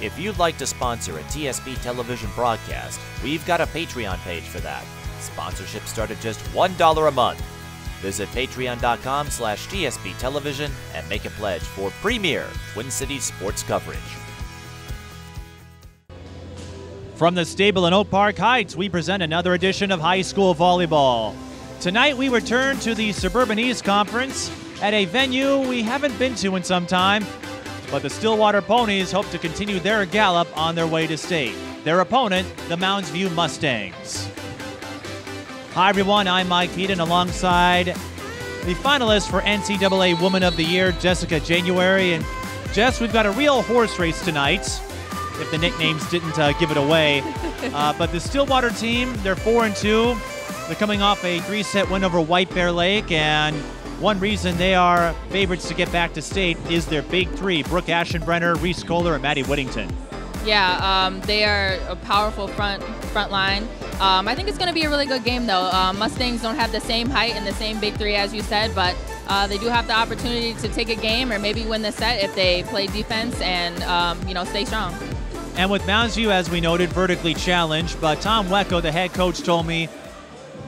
If you'd like to sponsor a TSP television broadcast, we've got a Patreon page for that. Sponsorships start at just $1 a month. Visit patreon.com/TSP television and make a pledge for premier Twin Cities sports coverage. From the stable in Oak Park Heights, we present another edition of high school volleyball. Tonight we return to the Suburban East Conference at a venue we haven't been to in some time, but the Stillwater Ponies hope to continue their gallop on their way to state. Their opponent, the Mounds View Mustangs. Hi everyone, I'm Mike Peden alongside the finalist for NCAA Woman of the Year, Jessica January. And Jess, we've got a real horse race tonight, if the nicknames didn't give it away. But the Stillwater team, they're 4-2. They're coming off a 3-set win over White Bear Lake, and one reason they are favorites to get back to state is their big three, Brooke Aschenbrenner, Reese Kohler, and Maddie Whittington. Yeah, they are a powerful front line. I think it's going to be a really good game, though. Mustangs don't have the same height and the same big three, as you said, but they do have the opportunity to take a game or maybe win the set if they play defense and, stay strong. And with Mounds View, as we noted, vertically challenged, but Tom Wecko, the head coach, told me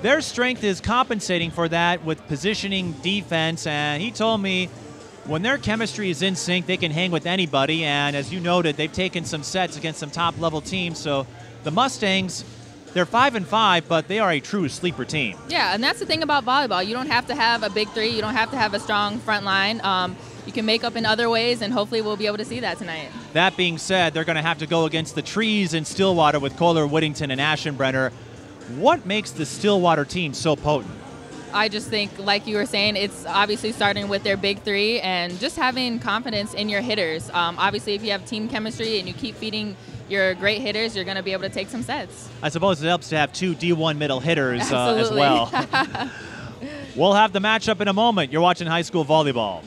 their strength is compensating for that with positioning defense, and he told me when their chemistry is in sync, they can hang with anybody, and as you noted, they've taken some sets against some top-level teams, so the Mustangs, they're 5-5, but they are a true sleeper team. Yeah, and that's the thing about volleyball. You don't have to have a big three. You don't have to have a strong front line. You can make up in other ways, and hopefully we'll be able to see that tonight. That being said, they're going to have to go against the trees in Stillwater with Kohler, Whittington, and Aschenbrenner. What makes the Stillwater team so potent? I just think, like you were saying, it's obviously starting with their big three and just having confidence in your hitters. Obviously, if you have team chemistry and you keep feeding your great hitters, you're going to be able to take some sets. I suppose it helps to have two D1 middle hitters as Absolutely. well. We'll have the matchup in a moment. You're watching high school volleyball.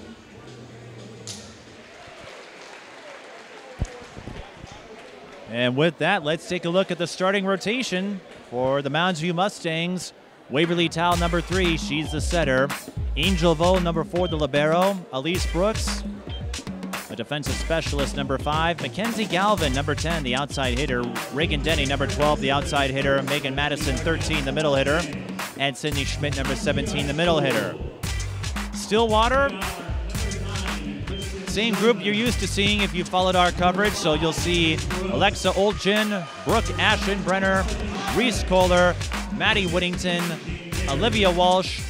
And with that, let's take a look at the starting rotation for the Mounds View Mustangs. Waverly Towel, number 3, she's the setter. Angel Vo, number 4, the libero. Elise Brooks, a defensive specialist, number 5. Mackenzie Galvin, number 10, the outside hitter. Reagan Denny, number 12, the outside hitter. Megan Madison, 13, the middle hitter. And Sydney Schmidt, number 17, the middle hitter. Stillwater, same group you're used to seeing if you followed our coverage. So you'll see Alexa Olchin, Brooke Aschenbrenner, Reese Kohler, Maddie Whittington, Olivia Walsh,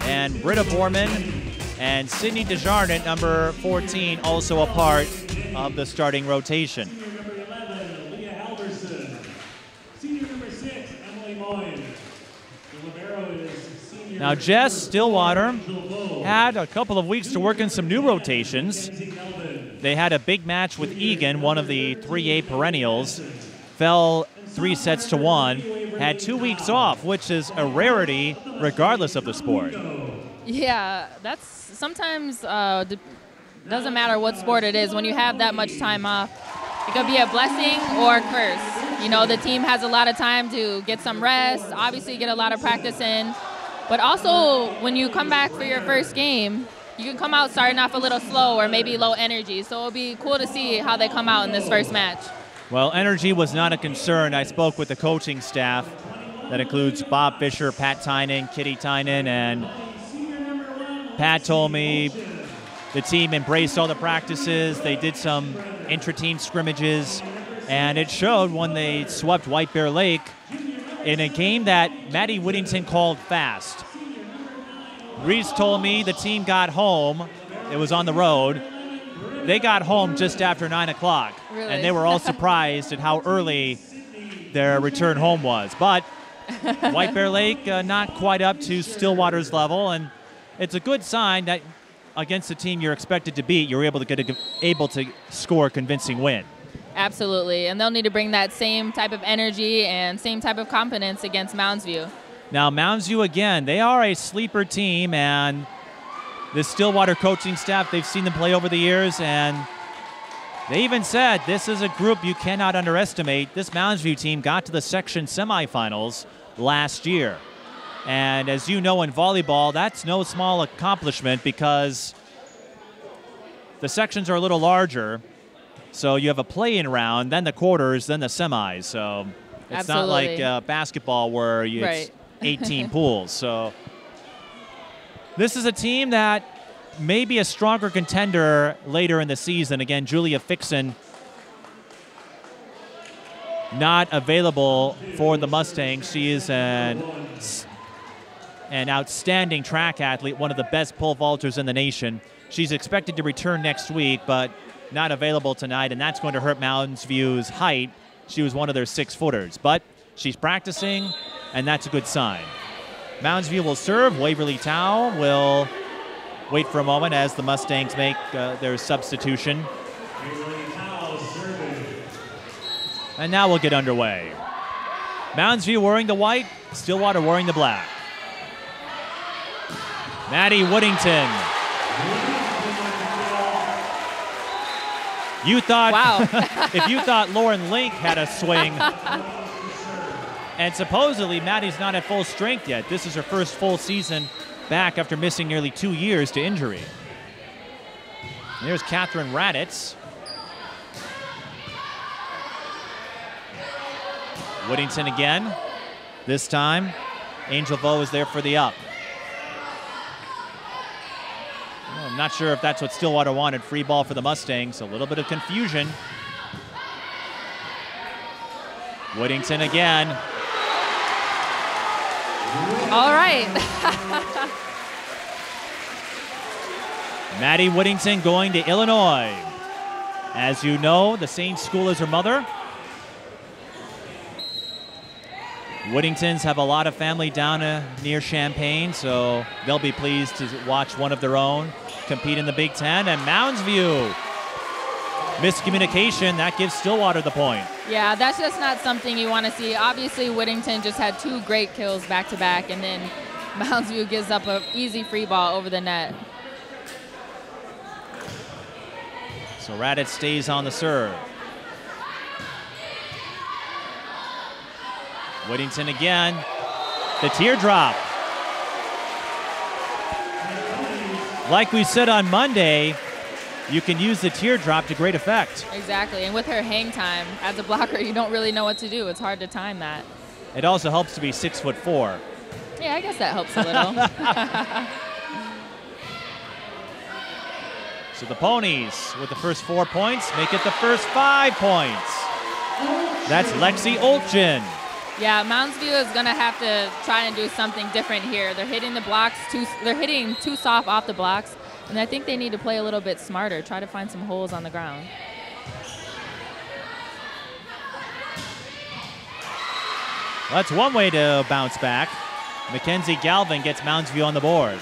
and Britta Borman, and Sydney Desjardins, number 14, also a part of the starting rotation. Now, Jess, Stillwater had a couple of weeks to work in some new rotations. They had a big match with Egan, one of the 3A perennials, fell 3-1, had 2 weeks off, which is a rarity regardless of the sport. Yeah, that's sometimes doesn't matter what sport it is. When you have that much time off, it could be a blessing or a curse. You know, the team has a lot of time to get some rest, obviously get a lot of practice in, but also when you come back for your first game, you can come out starting off a little slow or maybe low energy. So it'll be cool to see how they come out in this first match. Well, energy was not a concern. I spoke with the coaching staff. That includes Bob Fisher, Pat Tynan, Kitty Tynan, and Pat told me the team embraced all the practices. They did some intra-team scrimmages, and it showed when they swept White Bear Lake in a game that Maddie Whittington called fast. Reese told me the team got home. It was on the road. They got home just after 9 o'clock, really? And they were all surprised at how early their return home was. But White Bear Lake not quite up to Stillwater's level, and it's a good sign that against the team you're expected to beat, you're able to score a convincing win. Absolutely, and they'll need to bring that same type of energy and same type of confidence against Mounds View. Now, Mounds View, again, they are a sleeper team, and the Stillwater coaching staff, they've seen them play over the years, and they even said this is a group you cannot underestimate. This Mounds View team got to the section semifinals last year. And as you know in volleyball, that's no small accomplishment because the sections are a little larger. So you have a play-in round, then the quarters, then the semis. So it's not like basketball where it's 18 pools. So this is a team that may be a stronger contender later in the season. Again, Julia Fixon not available for the Mustangs. She is an outstanding track athlete, one of the best pole vaulters in the nation. She's expected to return next week, but not available tonight, and that's going to hurt Mounds View's height. She was one of their 6-footers, but she's practicing, and that's a good sign. Mounds View will serve. Waverly Tao will wait for a moment as the Mustangs make their substitution. And now we'll get underway. Mounds View wearing the white, Stillwater wearing the black. Maddie Woodington. You thought, wow. If you thought Lauren Link had a swing, and supposedly Maddie's not at full strength yet. This is her first full season back after missing nearly 2 years to injury. There's Catherine Raditz. Woodington again. This time, Angel Vo is there for the up. Well, I'm not sure if that's what Stillwater wanted. Free ball for the Mustangs. A little bit of confusion. Woodington again. All right. Maddie Woodington going to Illinois. As you know, the same school as her mother. Woodingtons have a lot of family down near Champaign, so they'll be pleased to watch one of their own compete in the Big Ten. And Mounds View, miscommunication, that gives Stillwater the point. Yeah, that's just not something you want to see. Obviously, Woodington just had 2 great kills back-to-back, and then Mounds View gives up an easy free ball over the net. So Raditz stays on the serve. Woodington again. The teardrop. Like we said on Monday, you can use the teardrop to great effect. Exactly, and with her hang time, as a blocker, you don't really know what to do. It's hard to time that. It also helps to be 6'4". Yeah, I guess that helps a little. So the Ponies, with the first 4 points, make it the first 5 points. That's Lexi Olchin. Yeah, Mounds View is going to have to try and do something different here. They're hitting the blocks they're hitting too soft off the blocks, and I think they need to play a little bit smarter, try to find some holes on the ground. That's one way to bounce back. Mackenzie Galvin gets Mounds View on the board.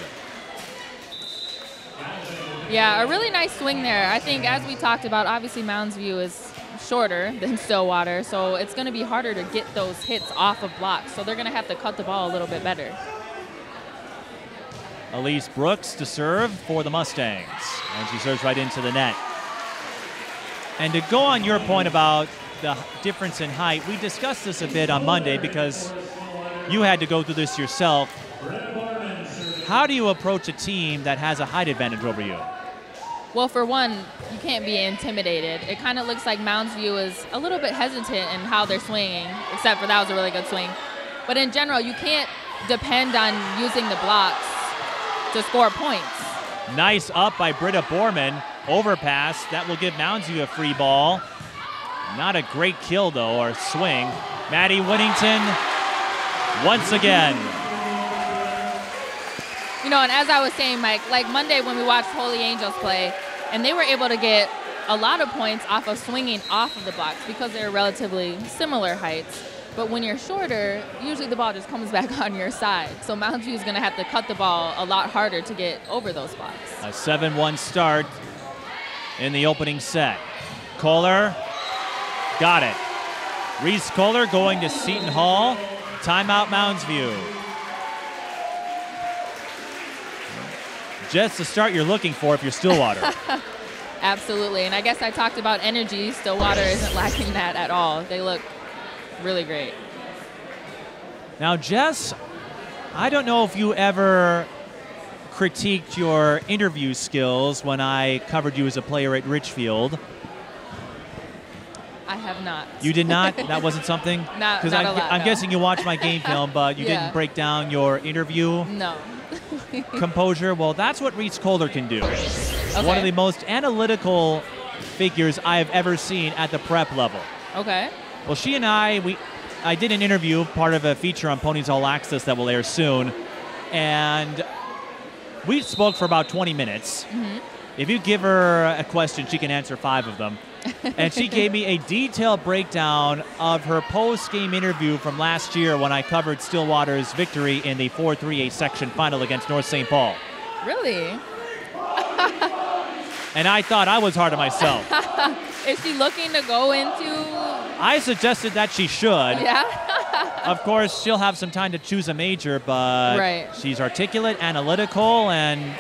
Yeah, a really nice swing there. I think, as we talked about, obviously Mounds View is shorter than Stillwater, so it's going to be harder to get those hits off of blocks, so they're going to have to cut the ball a little bit better. Elise Brooks to serve for the Mustangs, and she serves right into the net. And to go on your point about the difference in height, we discussed this a bit on Monday because you had to go through this yourself. How do you approach a team that has a height advantage over you? Well, for one, you can't be intimidated. It kind of looks like Mounds View is a little bit hesitant in how they're swinging, except for that was a really good swing. But in general, you can't depend on using the blocks to score points. Nice up by Britta Borman. Overpass. That will give Mounds View a free ball. Not a great kill, though, or swing. Maddie Woodington once again. You know, and as I was saying, Mike, like Monday when we watched Holy Angels play, and they were able to get a lot of points off of swinging off of the blocks because they're relatively similar heights. But when you're shorter, usually the ball just comes back on your side. So Mounds View is going to have to cut the ball a lot harder to get over those blocks. A 7-1 start in the opening set. Kohler got it. Reese Kohler going to Seton Hall. Timeout Mounds View. Just the start you're looking for if you're Stillwater. Absolutely, and I guess I talked about energy. Stillwater isn't lacking that at all. They look really great. Now, Jess, I don't know if you ever critiqued your interview skills when I covered you as a player at Richfield. I have not. You did not? That wasn't something? Not a lot, I'm no. guessing you watched my game film, but you didn't break down your interview No. composure. Well, that's what Reese Kohler can do. Okay. One of the most analytical figures I have ever seen at the prep level. Okay. Well, she and I did an interview, part of a feature on Ponies All Access that will air soon, and we spoke for about 20 minutes. Mm-hmm. If you give her a question, she can answer 5 of them. And she gave me a detailed breakdown of her post-game interview from last year when I covered Stillwater's victory in the 4-3 section final against North St. Paul. Really? And I thought I was hard on myself. Is she looking to go into? I suggested that she should. Yeah. Of course, she'll have some time to choose a major, but Right. she's articulate, analytical, and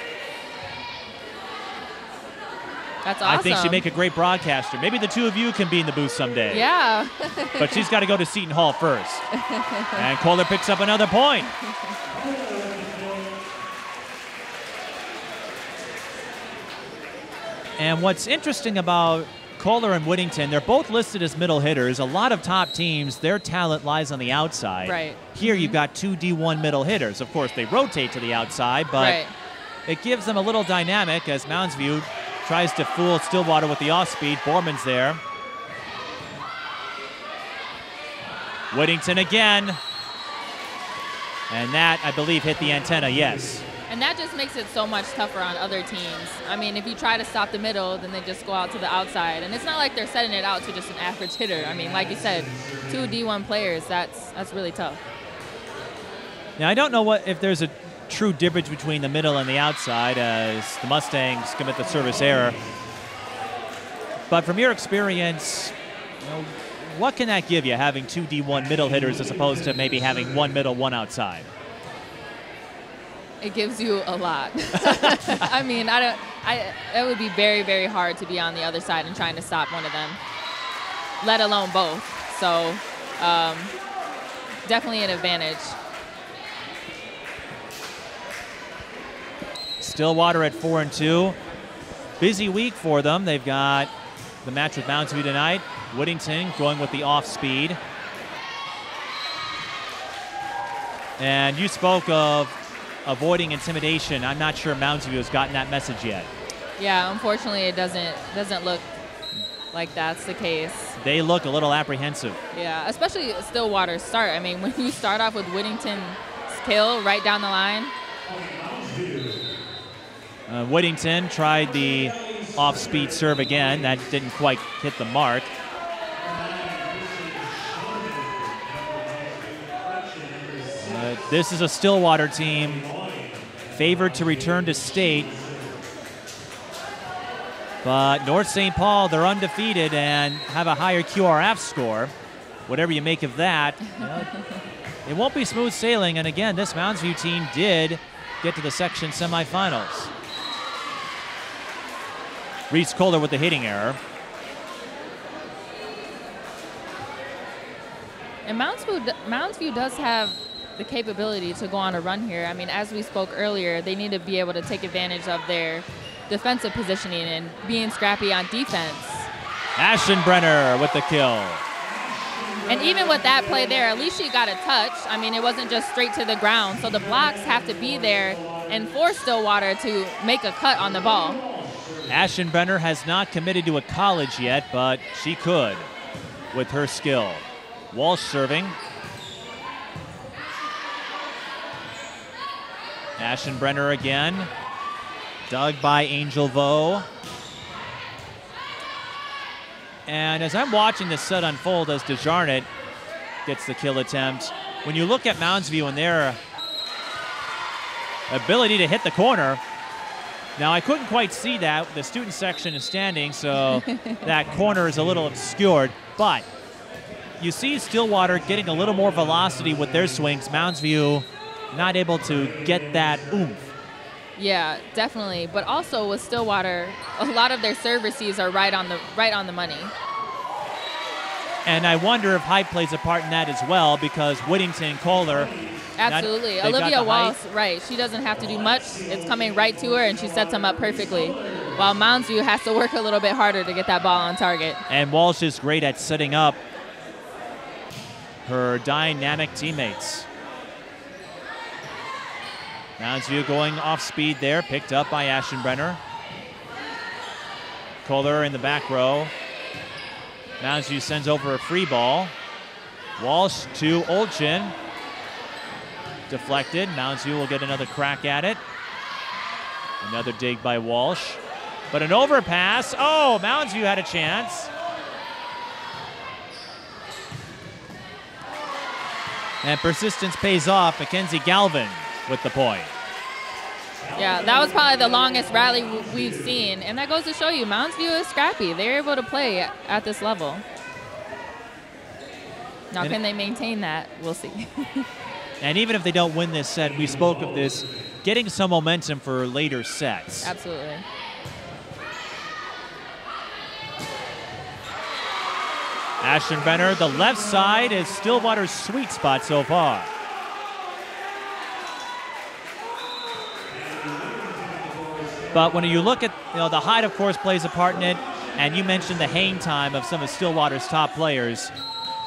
That's awesome. I think she'd make a great broadcaster. Maybe the two of you can be in the booth someday. Yeah. But she's got to go to Seton Hall first. And Kohler picks up another point. And what's interesting about Kohler and Whittington, they're both listed as middle hitters. A lot of top teams, their talent lies on the outside. Right. Here you've got 2 D1 middle hitters. Of course, they rotate to the outside, but Right. it gives them a little dynamic as Mounds View tries to fool Stillwater with the off-speed. Borman's there. Whittington again. And that, I believe, hit the antenna, yes. And that just makes it so much tougher on other teams. I mean, if you try to stop the middle, then they just go out to the outside. And it's not like they're setting it out to just an average hitter. I mean, like you said, 2 D1 players, that's really tough. Now, I don't know if there's a true difference between the middle and the outside as the Mustangs commit the service error. But from your experience, what can that give you, having 2 D1 middle hitters as opposed to maybe having 1 middle, 1 outside? It gives you a lot. I mean, it would be very, very hard to be on the other side and trying to stop one of them, let alone both. So definitely an advantage. Stillwater at 4-2. Busy week for them. They've got the match with Mounds View tonight. Whittington going with the off speed. And you spoke of avoiding intimidation. I'm not sure Mounds View has gotten that message yet. Yeah, unfortunately, it doesn't look like that's the case. They look a little apprehensive. Yeah, especially Stillwater's start. I mean, when you start off with Whittington's kill right down the line. Whittington tried the off-speed serve again. That didn't quite hit the mark. This is a Stillwater team favored to return to state. But North St. Paul, they're undefeated and have a higher QRF score. Whatever you make of that, it won't be smooth sailing. And again, this Mounds View team did get to the section semifinals. Reese Kohler with the hitting error. And Mounds View does have the capability to go on a run here. I mean, as we spoke earlier, they need to be able to take advantage of their defensive positioning and being scrappy on defense. Aschenbrenner with the kill. And even with that play there, at least she got a touch. I mean, it wasn't just straight to the ground. So the blocks have to be there and force Stillwater to make a cut on the ball. Aschenbrenner has not committed to a college yet, but she could with her skill. Walsh serving. Aschenbrenner again. Dug by Angel Vo. And as I'm watching this set unfold as DeJarnett gets the kill attempt, when you look at Mounds View and their ability to hit the corner, now I couldn't quite see that. The student section is standing, so that corner is a little obscured, but you see Stillwater getting a little more velocity with their swings. Mounds View not able to get that oomph. Yeah, definitely. But also with Stillwater, a lot of their serve receives are right on the money. And I wonder if height plays a part in that as well, because Whittington and Kohler. Absolutely. Olivia Walsh, right. She doesn't have to do much. It's coming right to her, and she sets them up perfectly. while Mounds View has to work a little bit harder to get that ball on target. And Walsh is great at setting up her dynamic teammates. Mounds View going off speed there, picked up by Aschenbrenner. Kohler in the back row. Mounds View sends over a free ball. Walsh to Olchin. Deflected. Mounds View will get another crack at it. Another dig by Walsh. But an overpass. Oh, Mounds View had a chance. And persistence pays off. Mackenzie Galvin with the point. Yeah, that was probably the longest rally we've seen. And that goes to show you, Mounds View is scrappy. They're able to play at this level. Now, can they maintain that? We'll see. And even if they don't win this set, we spoke of this, getting some momentum for later sets. Absolutely. Aschenbrenner, the left side is Stillwater's sweet spot so far. But when you look at, the height, of course, plays a part in it. And you mentioned the hang time of some of Stillwater's top players.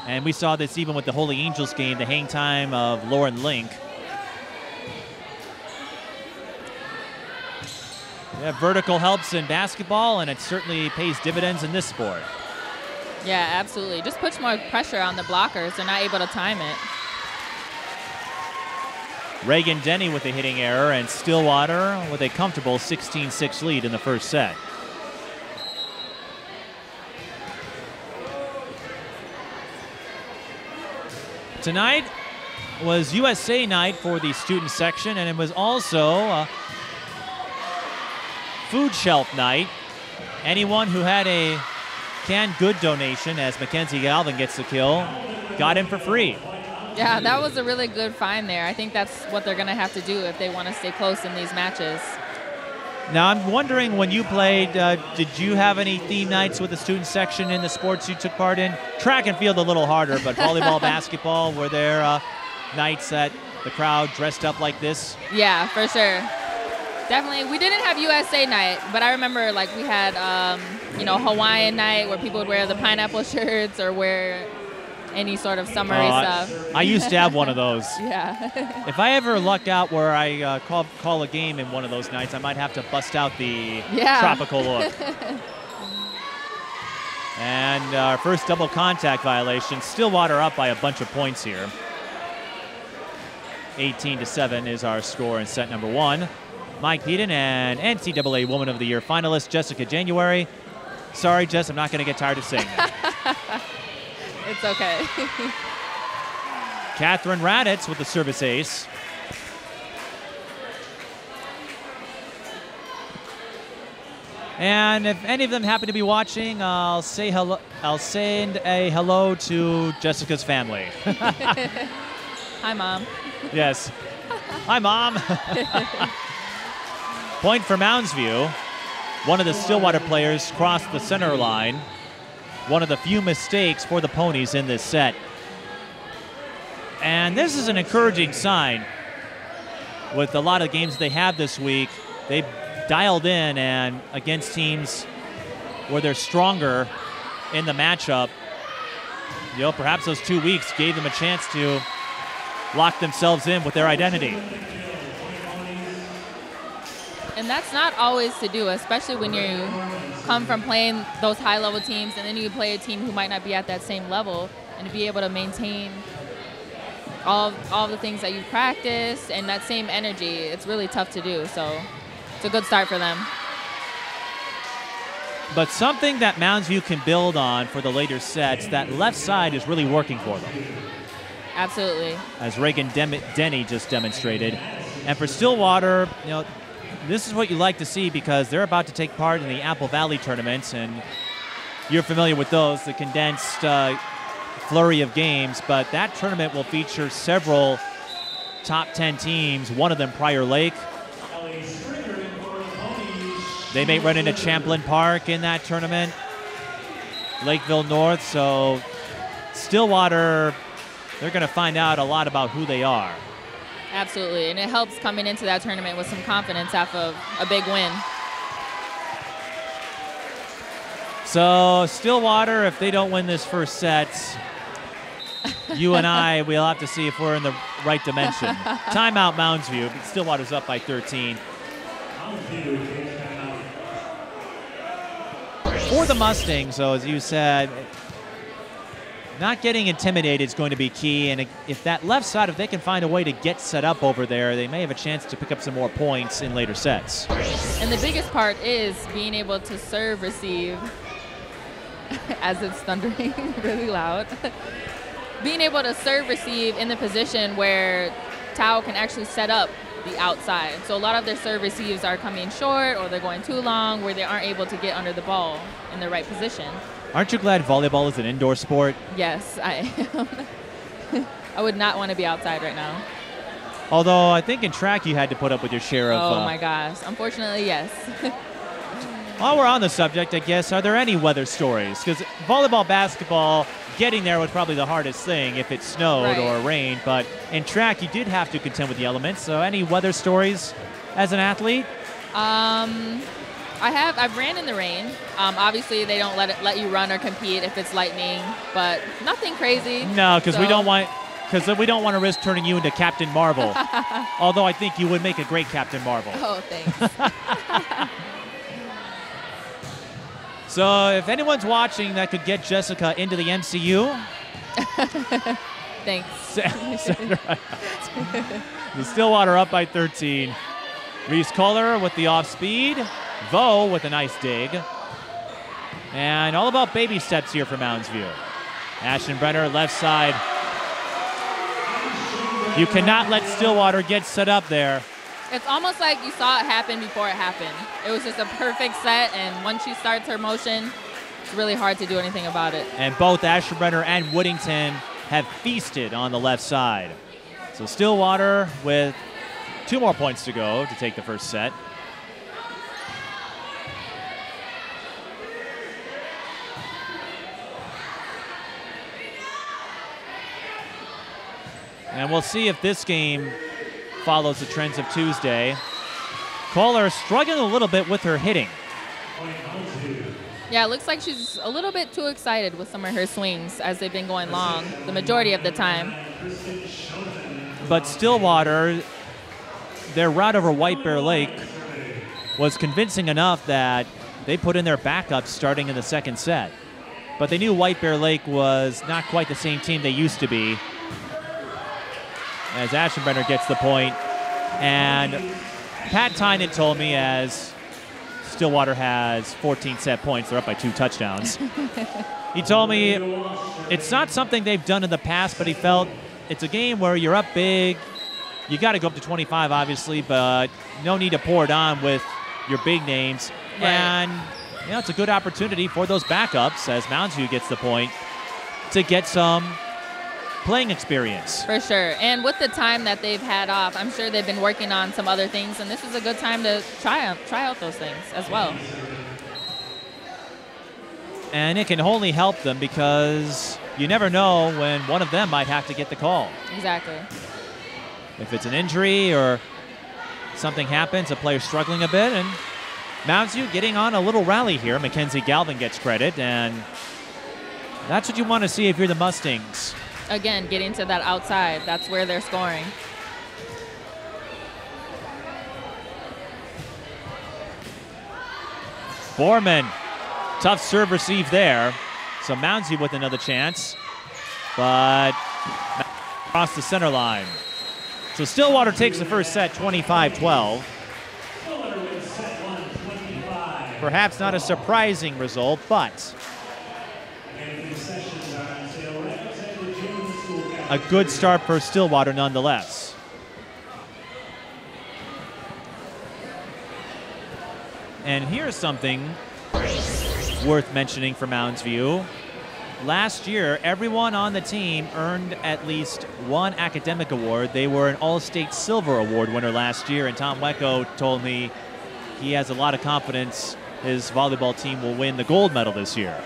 And we saw this even with the Holy Angels game, the hang time of Lauren Link. Yeah, vertical helps in basketball, and it certainly pays dividends in this sport. Yeah, absolutely. Just puts more pressure on the blockers. They're not able to time it. Reagan Denny with a hitting error, and Stillwater with a comfortable 16-6 lead in the first set. Tonight was USA night for the student section, and it was also food shelf night. Anyone who had a canned good donation, as Mackenzie Galvin gets the kill, got in for free. Yeah, that was a really good find there. I think that's what they're going to have to do if they want to stay close in these matches. Now, I'm wondering, when you played, did you have any theme nights with the student section in the sports you took part in? Track and field a little harder, but volleyball, basketball, were there nights that the crowd dressed up like this? Yeah, for sure. Definitely. We didn't have USA night, but I remember like we had, Hawaiian night where people would wear the pineapple shirts or wear any sort of summery stuff. I used to have one of those. Yeah. If I ever luck out where I call a game in one of those nights, I might have to bust out the tropical look. And our first double contact violation. Stillwater up by a bunch of points here. 18-7 is our score in set number one. Mike Peden and NCAA Woman of the Year finalist Jessica January. Sorry, Jess, I'm not going to get tired of saying that. It's okay. Catherine Raditz with the service ace. And if any of them happen to be watching, I'll say hello. I'll send a hello to Jessica's family. Hi, Mom. Yes. Hi, Mom. Point for Mounds View. One of the Stillwater players crossed the center line. One of the few mistakes for the Ponies in this set. And this is an encouraging sign. With a lot of games they have this week, they've dialed in, and against teams where they're stronger in the matchup, perhaps those 2 weeks gave them a chance to lock themselves in with their identity. And that's not always to do, especially when you come from playing those high-level teams and then you play a team who might not be at that same level, and to be able to maintain all the things that you've practiced and that same energy, it's really tough to do. So it's a good start for them. But something that Mounds View can build on for the later sets, that left side is really working for them. Absolutely. As Reagan Denny just demonstrated. And for Stillwater, this is what you like to see, because they're about to take part in the Apple Valley tournaments, and you're familiar with those, the condensed flurry of games. But that tournament will feature several top 10 teams, one of them Prior Lake. They may run into Champlin Park in that tournament, Lakeville North. So Stillwater, they're going to find out a lot about who they are. Absolutely, and it helps coming into that tournament with some confidence off of a big win. So Stillwater, if they don't win this first set, you and I, we'll have to see if we're in the right dimension. Timeout, Mounds View. Stillwater's up by 13. For the Mustangs, though, as you said, not getting intimidated is going to be key. And if that left side, if they can find a way to get set up over there, they may have a chance to pick up some more points in later sets. And the biggest part is being able to serve, receive, as it's thundering really loud. Being able to serve, receive in the position where Tao can actually set up the outside. So a lot of their serve receives are coming short or they're going too long where they aren't able to get under the ball in the right position. Aren't you glad volleyball is an indoor sport? Yes, I am. I would not want to be outside right now. Although I think in track you had to put up with your share of... Oh my gosh. Unfortunately, yes. While we're on the subject, I guess, are there any weather stories? Because volleyball, basketball, getting there was probably the hardest thing if it snowed or rained. But in track, you did have to contend with the elements. So any weather stories as an athlete? I've ran in the rain. Obviously, they don't let you run or compete if it's lightning, but nothing crazy. No, because we don't want to risk turning you into Captain Marvel. Although I think you would make a great Captain Marvel. Oh, thanks. So if anyone's watching that could get Jessica into the MCU. Thanks. The Stillwater up by 13. Reese Kohler with the off speed. Vo with a nice dig. And all about baby steps here for Mounds View. Ashton Brenner, left side. You cannot let Stillwater get set up there. It's almost like you saw it happen before it happened. It was just a perfect set, and once she starts her motion, it's really hard to do anything about it. And both Ashton Brenner and Whittington have feasted on the left side. So Stillwater with 2 more points to go to take the first set. And we'll see if this game follows the trends of Tuesday. Kohler struggling a little bit with her hitting. Yeah, it looks like she's a little bit too excited with some of her swings as they've been going long the majority of the time. But Stillwater, their route over White Bear Lake was convincing enough that they put in their backups starting in the second set. But they knew White Bear Lake was not quite the same team they used to be. As Aschenbrenner gets the point. And Pat Tynan told me as Stillwater has 14 set points, they're up by 2 touchdowns. He told me it's not something they've done in the past, but he felt it's a game where you're up big. You got to go up to 25, obviously, but no need to pour it on with your big names. Right. And it's a good opportunity for those backups, as Mounds View gets the point, to get some playing experience. For sure. And with the time that they've had off, I'm sure they've been working on some other things, and this is a good time to try out those things as well. And it can only help them because you never know when one of them might have to get the call. Exactly. If it's an injury or something happens, a player's struggling a bit, and Mounds View getting on a little rally here. Mackenzie Galvin gets credit, and that's what you want to see if you're the Mustangs. Again, getting to that outside, that's where they're scoring. Borman, tough serve receive there. So Mounds View with another chance, but across the center line. So Stillwater takes the first set 25-12. Perhaps not a surprising result, but a good start for Stillwater nonetheless. And here's something worth mentioning for Mounds View. Last year, everyone on the team earned at least one academic award. They were an All-State Silver Award winner last year, and Tom Wecko told me he has a lot of confidence his volleyball team will win the gold medal this year.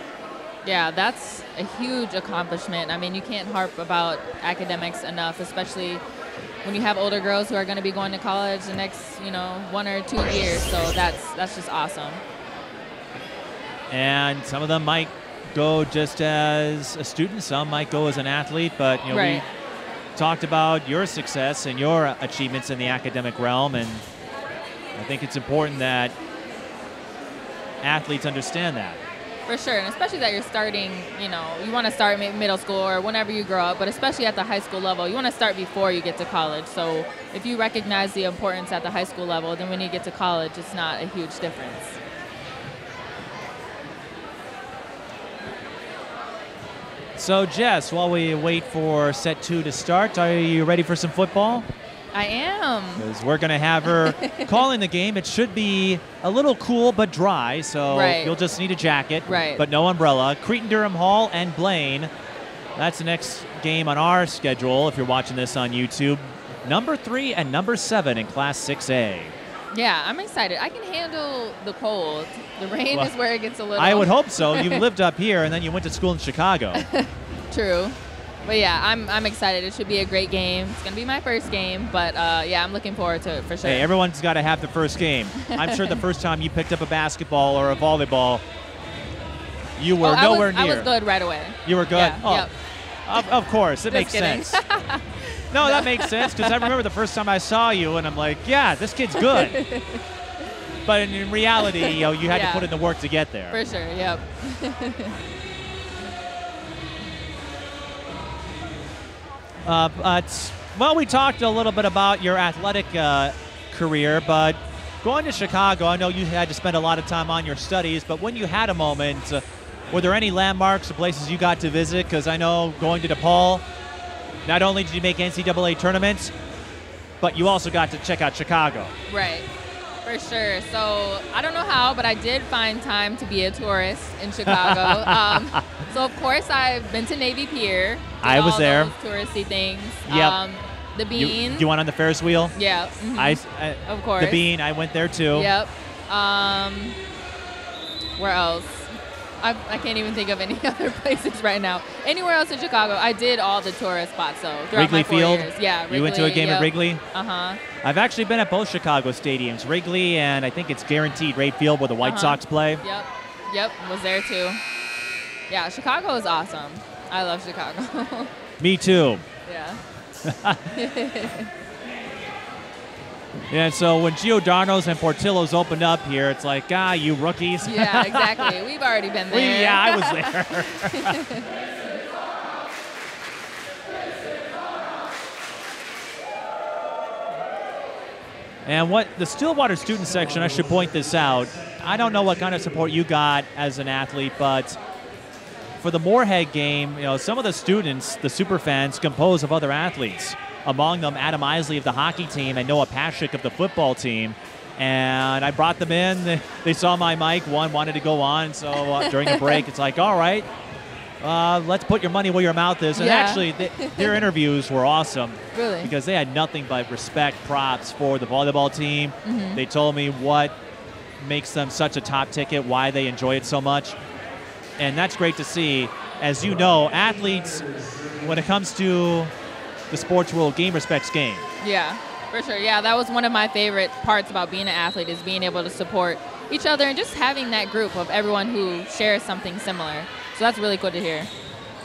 Yeah, that's a huge accomplishment. I mean, you can't harp about academics enough, especially when you have older girls who are going to be going to college the next, 1 or 2 years. So that's just awesome. And some of them might go just as a student, some might go as an athlete, but we talked about your success and your achievements in the academic realm, and I think it's important that athletes understand that. For sure, and especially that you're starting, you want to start middle school or whenever you grow up, but especially at the high school level, you want to start before you get to college. So if you recognize the importance at the high school level, then when you get to college, it's not a huge difference. So Jess, while we wait for set 2 to start, are you ready for some football? I am. Because we're going to have her calling the game. It should be a little cool but dry, so you'll just need a jacket, but no umbrella. Cretin-Durham Hall and Blaine. That's the next game on our schedule if you're watching this on YouTube. Number 3 and number 7 in Class 6A. Yeah, I'm excited. I can handle the cold. The rain is where it gets a little... I would hope so. You lived up here, and then you went to school in Chicago. True. But yeah, I'm excited. It should be a great game. It's going to be my first game, but yeah, I'm looking forward to it for sure. Hey, everyone's got to have the first game. I'm sure the first time you picked up a basketball or a volleyball, you were nowhere near. I was good right away. You were good? Yeah, Of course. It makes kidding. sense. No, that makes sense, because I remember the first time I saw you, and I'm like, yeah, this kid's good. But in reality, you had to put in the work to get there. For sure, yep. Well, we talked a little bit about your athletic career, but going to Chicago, I know you had to spend a lot of time on your studies, but when you had a moment, were there any landmarks or places you got to visit? Because I know going to DePaul, not only did you make NCAA tournaments, but you also got to check out Chicago. Right. For sure. So I don't know how, but I did find time to be a tourist in Chicago. So of course I've been to Navy Pier. I was there. Those touristy things. Yep. The Bean. You went on the Ferris wheel? Yeah. Mm-hmm. Of course. The Bean. I went there too. Yep. Where else? I can't even think of any other places right now. Anywhere else in Chicago, I did all the tourist spots, so throughout Wrigley my 4 Field? years. Yeah, Wrigley. You went to a game at Wrigley? Uh-huh. I've actually been at both Chicago stadiums, Wrigley and I think it's Guaranteed Rate Field where the White Sox play. Yep, was there too. Yeah, Chicago is awesome. I love Chicago. Me too. Yeah. Yeah, so when Giordano's and Portillo's opened up here, it's like, you rookies. Yeah, exactly. We've already been there. Yeah, I was there. And what the Stillwater student section, I should point this out, I don't know what kind of support you got as an athlete, but for the Moorhead game, some of the students, the super fans, compose of other athletes. Among them, Adam Isley of the hockey team and Noah Pashik of the football team. And I brought them in. They saw my mic. One wanted to go on. So during the break, it's like, all right, let's put your money where your mouth is. And actually, their interviews were awesome. Really? Because they had nothing but respect, props for the volleyball team. Mm-hmm. They told me what makes them such a top ticket, why they enjoy it so much. And that's great to see. As you know, athletes, when it comes to the sports world, game respects game. Yeah, for sure. Yeah, that was one of my favorite parts about being an athlete, is being able to support each other and just having that group of everyone who shares something similar. So that's really cool to hear.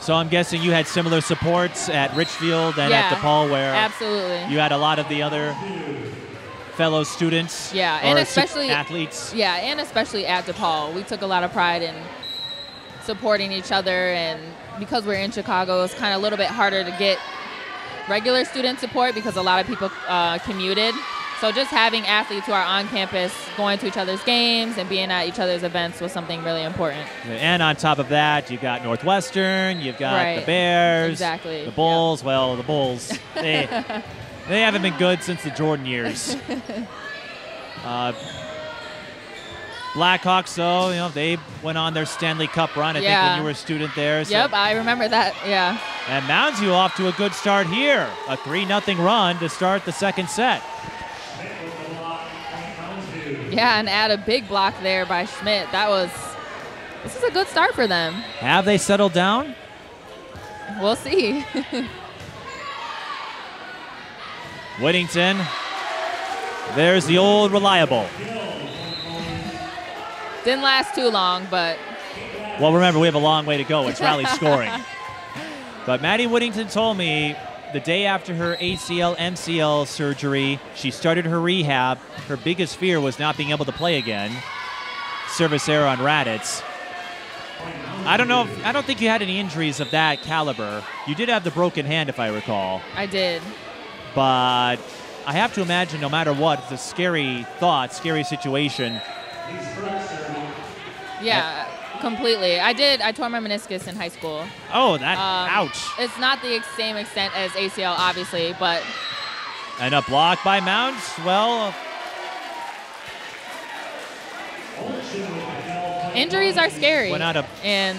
So I'm guessing you had similar supports at Richfield and at DePaul, where absolutely you had a lot of the other fellow students, and especially athletes. Yeah, and especially at DePaul, we took a lot of pride in supporting each other, and because we're in Chicago, it's kind of a little bit harder to get regular student support because a lot of people commuted. So just having athletes who are on campus going to each other's games and being at each other's events was something really important. And on top of that, you've got Northwestern, you've got the Bears, the Bulls. Yep. Well, the Bulls, they haven't been good since the Jordan years. Blackhawks, though, they went on their Stanley Cup run, I think, when you were a student there. So. Yep, I remember that, yeah. And Mounds View off to a good start here. A 3-0 run to start the second set. Yeah, and add a big block there by Schmidt. This is a good start for them. Have they settled down? We'll see. Whittington, there's the old reliable. Didn't last too long, but Well, remember, we have a long way to go. It's rally scoring. But Maddie Whittington told me the day after her ACL, MCL surgery, she started her rehab. Her biggest fear was not being able to play again. Service error on Raditz. I don't think you had any injuries of that caliber. You did have the broken hand, if I recall. I did. But I have to imagine, no matter what, it's a scary thought, scary situation. Yeah, completely. I tore my meniscus in high school. Oh, ouch. It's not the same extent as ACL, obviously, but. And a block by Mounds. Well. Injuries are scary. And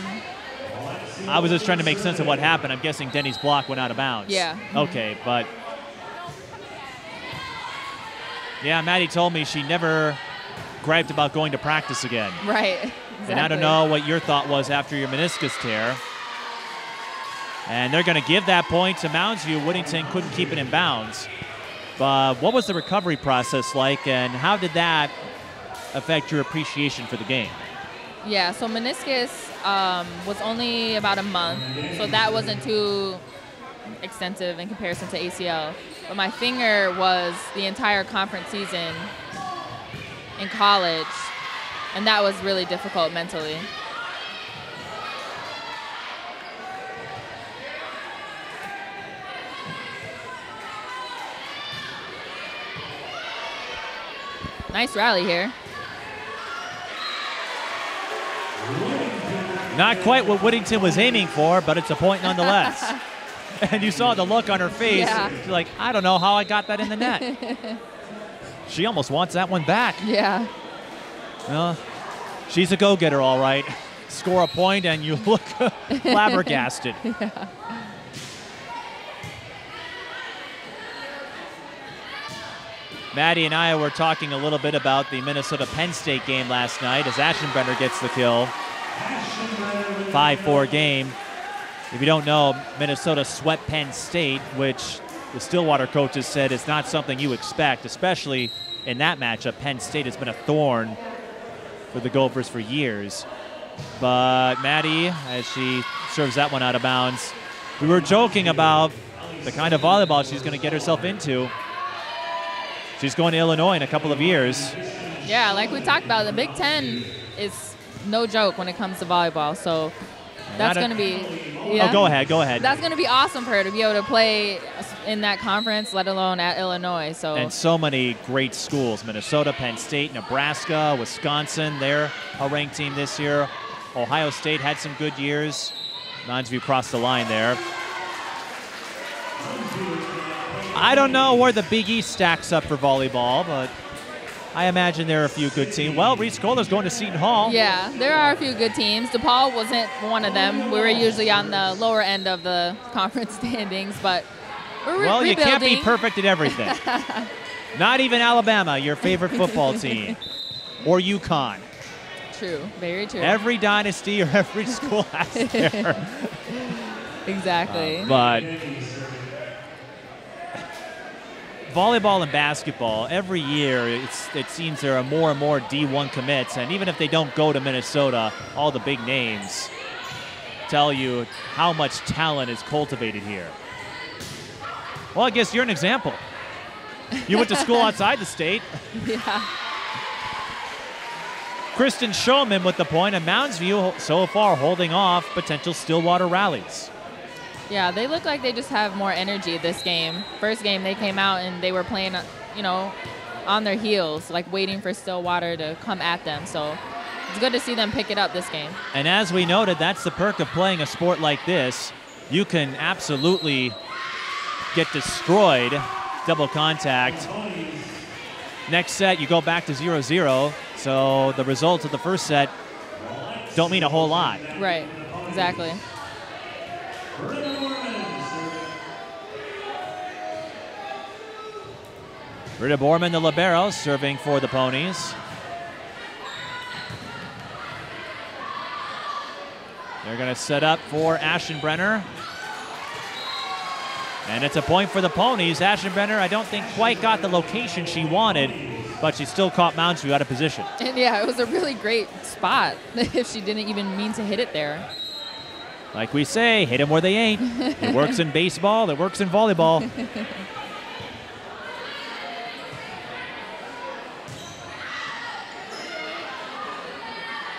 I was just trying to make sense of what happened. I'm guessing Denny's block went out of bounds. Yeah. Okay, but. Yeah, Maddie told me she never griped about going to practice again. Right, exactly. And I don't know what your thought was after your meniscus tear. And they're going to give that point to Mounds View. Whittington couldn't keep it in bounds. But what was the recovery process like, and how did that affect your appreciation for the game? Yeah, so meniscus was only about a month, so that wasn't too extensive in comparison to ACL. But my finger was the entire conference season in college, and that was really difficult mentally. Nice rally here. Not quite what Whittington was aiming for, but it's a point nonetheless. And you saw the look on her face. Yeah. She's like, I don't know how I got that in the net. She almost wants that one back. Yeah. Well, she's a go-getter, all right. Score a point and you look flabbergasted. Yeah. Maddie and I were talking a little bit about the Minnesota-Penn State game last night as Aschenbrenner gets the kill. 5-4 game. If you don't know, Minnesota swept Penn State, which the Stillwater coaches said is not something you expect, especially in that matchup. Penn State has been a thorn for the Gophers for years. But Maddie, as she serves that one out of bounds, we were joking about the kind of volleyball she's going to get herself into. She's going to Illinois in a couple of years. Yeah, like we talked about, the Big Ten is no joke when it comes to volleyball. So that's going to be. Yeah, oh, go ahead. That's going to be awesome for her to be able to play in that conference, let alone at Illinois. And so many great schools: Minnesota, Penn State, Nebraska, Wisconsin. They're a ranked team this year. Ohio State had some good years. Mounds View crossed the line there. I don't know where the Big East stacks up for volleyball, but I imagine there are a few good teams. Well, Reese Kohler's going to Seton Hall. Yeah, there are a few good teams. DePaul wasn't one of them. We were usually on the lower end of the conference standings, but we're well, rebuilding. You can't be perfect at everything. Not even Alabama, your favorite football team, or UConn. True, very true. Every dynasty or every school has their. Exactly. But volleyball and basketball, every year it seems there are more and more D1 commits, and even if they don't go to Minnesota, all the big names tell you how much talent is cultivated here. Well, I guess you're an example. You went to school outside the state. Yeah. Kristen Shulman with the point, and Mounds View so far holding off potential Stillwater rallies. Yeah, they look like they just have more energy this game. First game, they came out and they were playing, on their heels, like waiting for Stillwater to come at them. So it's good to see them pick it up this game. And as we noted, that's the perk of playing a sport like this. You can absolutely get destroyed, double contact. Next set, you go back to 0-0. So the results of the first set don't mean a whole lot. Right, exactly. Britta Borman, the libero, serving for the Ponies. They're going to set up for Aschenbrenner. And it's a point for the Ponies. Aschenbrenner, I don't think quite got the location she wanted. but she still caught Mounds View out of position. And yeah, it was a really great spot if she didn't even mean to hit it there. Like we say, hit them where they ain't. It works in baseball, it works in volleyball.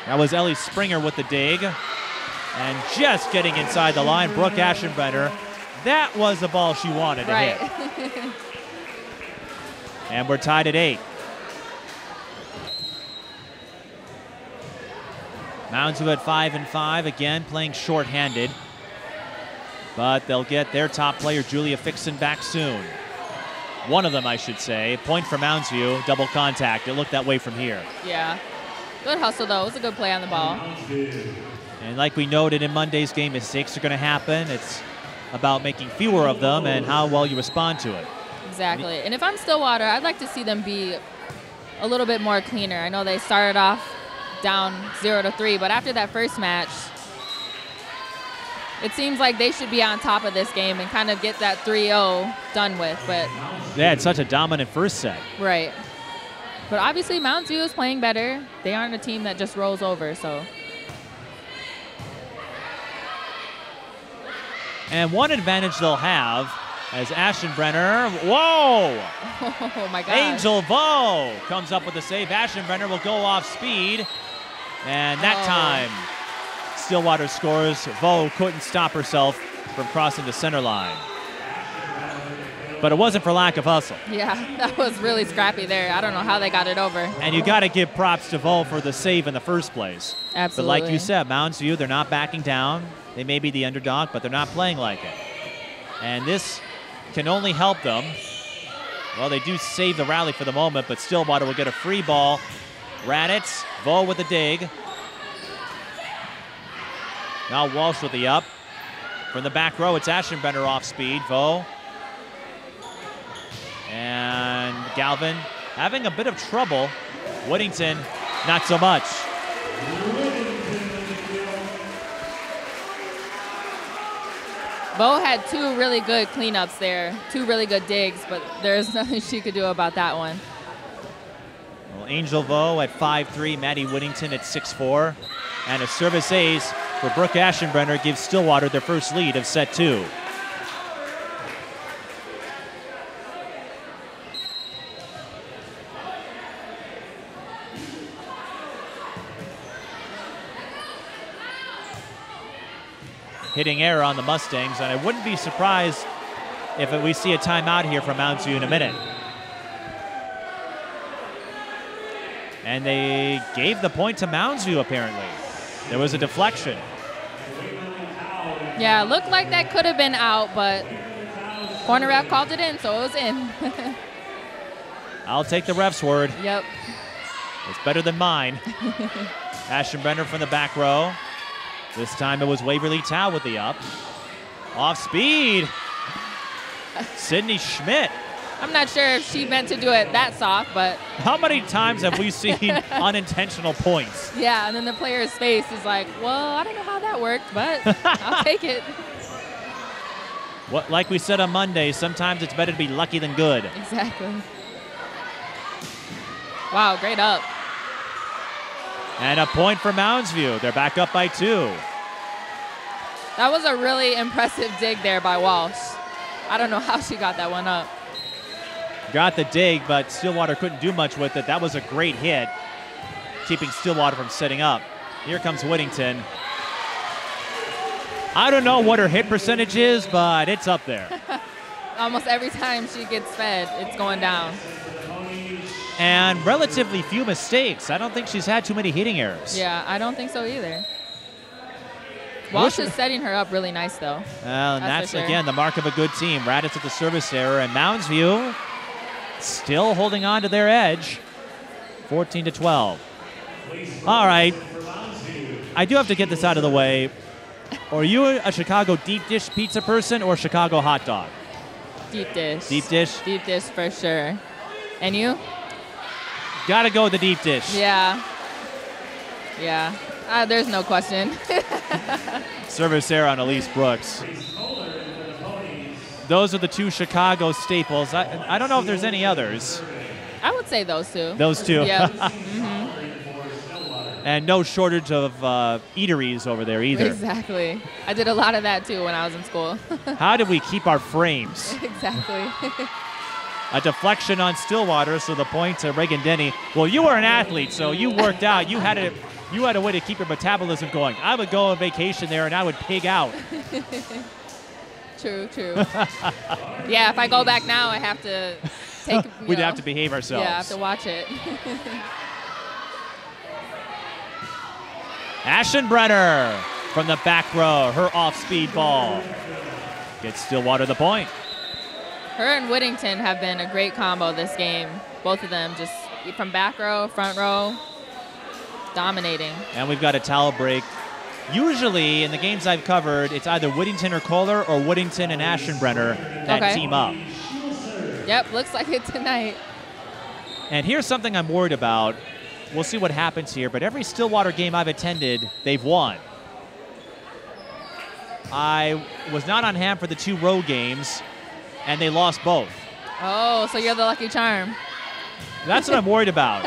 That was Ellie Springer with the dig. And just getting inside the line, Brooke Aschenbrenner. That was the ball she wanted to hit. And we're tied at 8. Mounds View at 5-5, again playing shorthanded. But they'll get their top player, Julia Fixon, back soon. One of them, I should say. Point for Mounds View, double contact. It looked that way from here. Yeah. Good hustle, though. It was a good play on the ball. And like we noted in Monday's game, mistakes are going to happen. It's about making fewer of them and how well you respond to it. Exactly. And if I'm Stillwater, I'd like to see them be a little bit more cleaner. I know they started off down 0-3, but after that first match, it seems like they should be on top of this game and kind of get that 3-0 done with. But they had such a dominant first set. Right. But obviously Mounds View is playing better. They aren't a team that just rolls over, so. And one advantage they'll have as Aschenbrenner, whoa! Oh my God. Angel Vo comes up with the save. Aschenbrenner will go off speed. And that time, Stillwater scores. Vo couldn't stop herself from crossing the center line. But it wasn't for lack of hustle. Yeah, that was really scrappy there. I don't know how they got it over. And you got to give props to Vo for the save in the first place. Absolutely. But like you said, Mounds View, they're not backing down. They may be the underdog, but they're not playing like it. And this can only help them. Well, they do save the rally for the moment, but Stillwater will get a free ball. Raditz, Vo with the dig. Now Walsh with the up. From the back row, it's Aschenbrenner off speed. Vo. And Galvin having a bit of trouble. Whittington, not so much. Vo had 2 really good cleanups there, 2 really good digs, but there's nothing she could do about that one. Well, Angel Vo at 5'3", Maddie Whittington at 6'4", and a service ace for Brooke Aschenbrenner gives Stillwater their first lead of set 2. Hitting error on the Mustangs, and I wouldn't be surprised if we see a timeout here from Mounds View in a minute. And they gave the point to Mounds View, apparently. There was a deflection. Yeah, looked like that could have been out, but corner ref called it in, so it was in. I'll take the ref's word. Yep. It's better than mine. Aschenbrenner from the back row. This time it was Waverly Tao with the up. Off speed. Sydney Schmidt. I'm not sure if she meant to do it that soft, but. How many times have we seen unintentional points? Yeah, and then the player's face is like, well, I don't know how that worked, but I'll take it. What, like we said on Monday, sometimes it's better to be lucky than good. Exactly. Wow, great up. And a point for Mounds View. They're back up by 2. That was a really impressive dig there by Walsh. I don't know how she got that one up. Got the dig, but Stillwater couldn't do much with it. That was a great hit, keeping Stillwater from setting up. Here comes Whittington. I don't know what her hit percentage is, but it's up there. Almost every time she gets fed, it's going down. And relatively few mistakes. I don't think she's had too many hitting errors. Yeah, I don't think so either. Walsh is setting her up really nice, though. Well, and that's again, the mark of a good team. Raditz at the service error, and Mounds View still holding on to their edge, 14-12. All right. I do have to get this out of the way. Are you a Chicago deep dish pizza person or Chicago hot dog? Deep dish. Deep dish? Deep dish for sure. And you? Got to go with the deep dish. Yeah. Yeah. There's no question. Service error on Elise Brooks. Those are the 2 Chicago staples. I don't know if there's any others. I would say those two. Those two. Yeah. And no shortage of eateries over there either. Exactly. I did a lot of that too when I was in school. How do we keep our frames? Exactly. A deflection on Stillwater, so the point to Reagan Denny. Well, you were an athlete, so you worked out. You had a way to keep your metabolism going. I would go on vacation there and I would pig out. True. Yeah, if I go back now, I have to take. We'd have to behave ourselves. Yeah, I have to watch it. Aschenbrenner from the back row, her off-speed ball. Gets Stillwater the point. Her and Whittington have been a great combo this game. Both of them just from back row, front row, dominating. And we've got a towel break. Usually in the games I've covered, it's either Whittington or Kohler or Whittington and Aschenbrenner that team up. Yep, looks like it tonight. And here's something I'm worried about. We'll see what happens here, but every Stillwater game I've attended, they've won. I was not on hand for the 2 road games, and they lost both. Oh, so you're the lucky charm. That's what I'm worried about.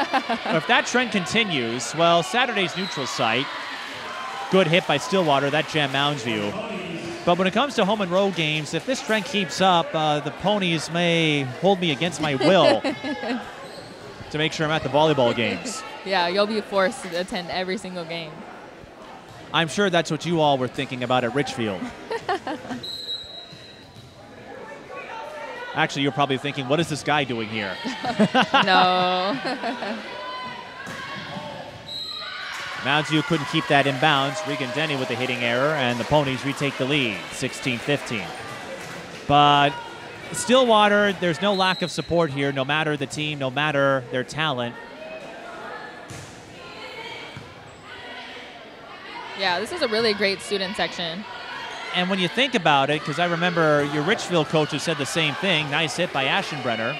If that trend continues, well, Saturday's neutral site, good hit by Stillwater, that jammed Mounds View. But when it comes to home and road games, if this trend keeps up, the Ponies may hold me against my will to make sure I'm at the volleyball games. Yeah, you'll be forced to attend every single game. I'm sure that's what you all were thinking about at Richfield. Actually, you're probably thinking, what is this guy doing here? No. Mounds View couldn't keep that in bounds. Regan Denny with the hitting error, and the Ponies retake the lead, 16-15. But Stillwater, there's no lack of support here, no matter the team, no matter their talent. Yeah, this is a really great student section. And when you think about it, because I remember your Richfield coaches said the same thing, nice hit by Aschenbrenner.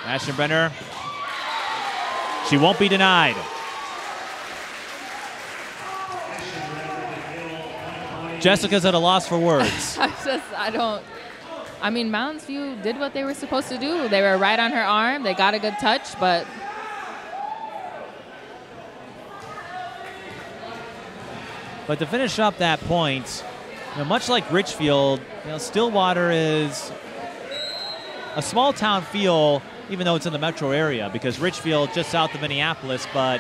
Aschenbrenner, she won't be denied. Jessica's at a loss for words. I mean, Mounds View did what they were supposed to do. They were right on her arm. They got a good touch, but to finish up that point, much like Richfield, Stillwater is a small town feel, even though it's in the metro area, because Richfield just south of Minneapolis, but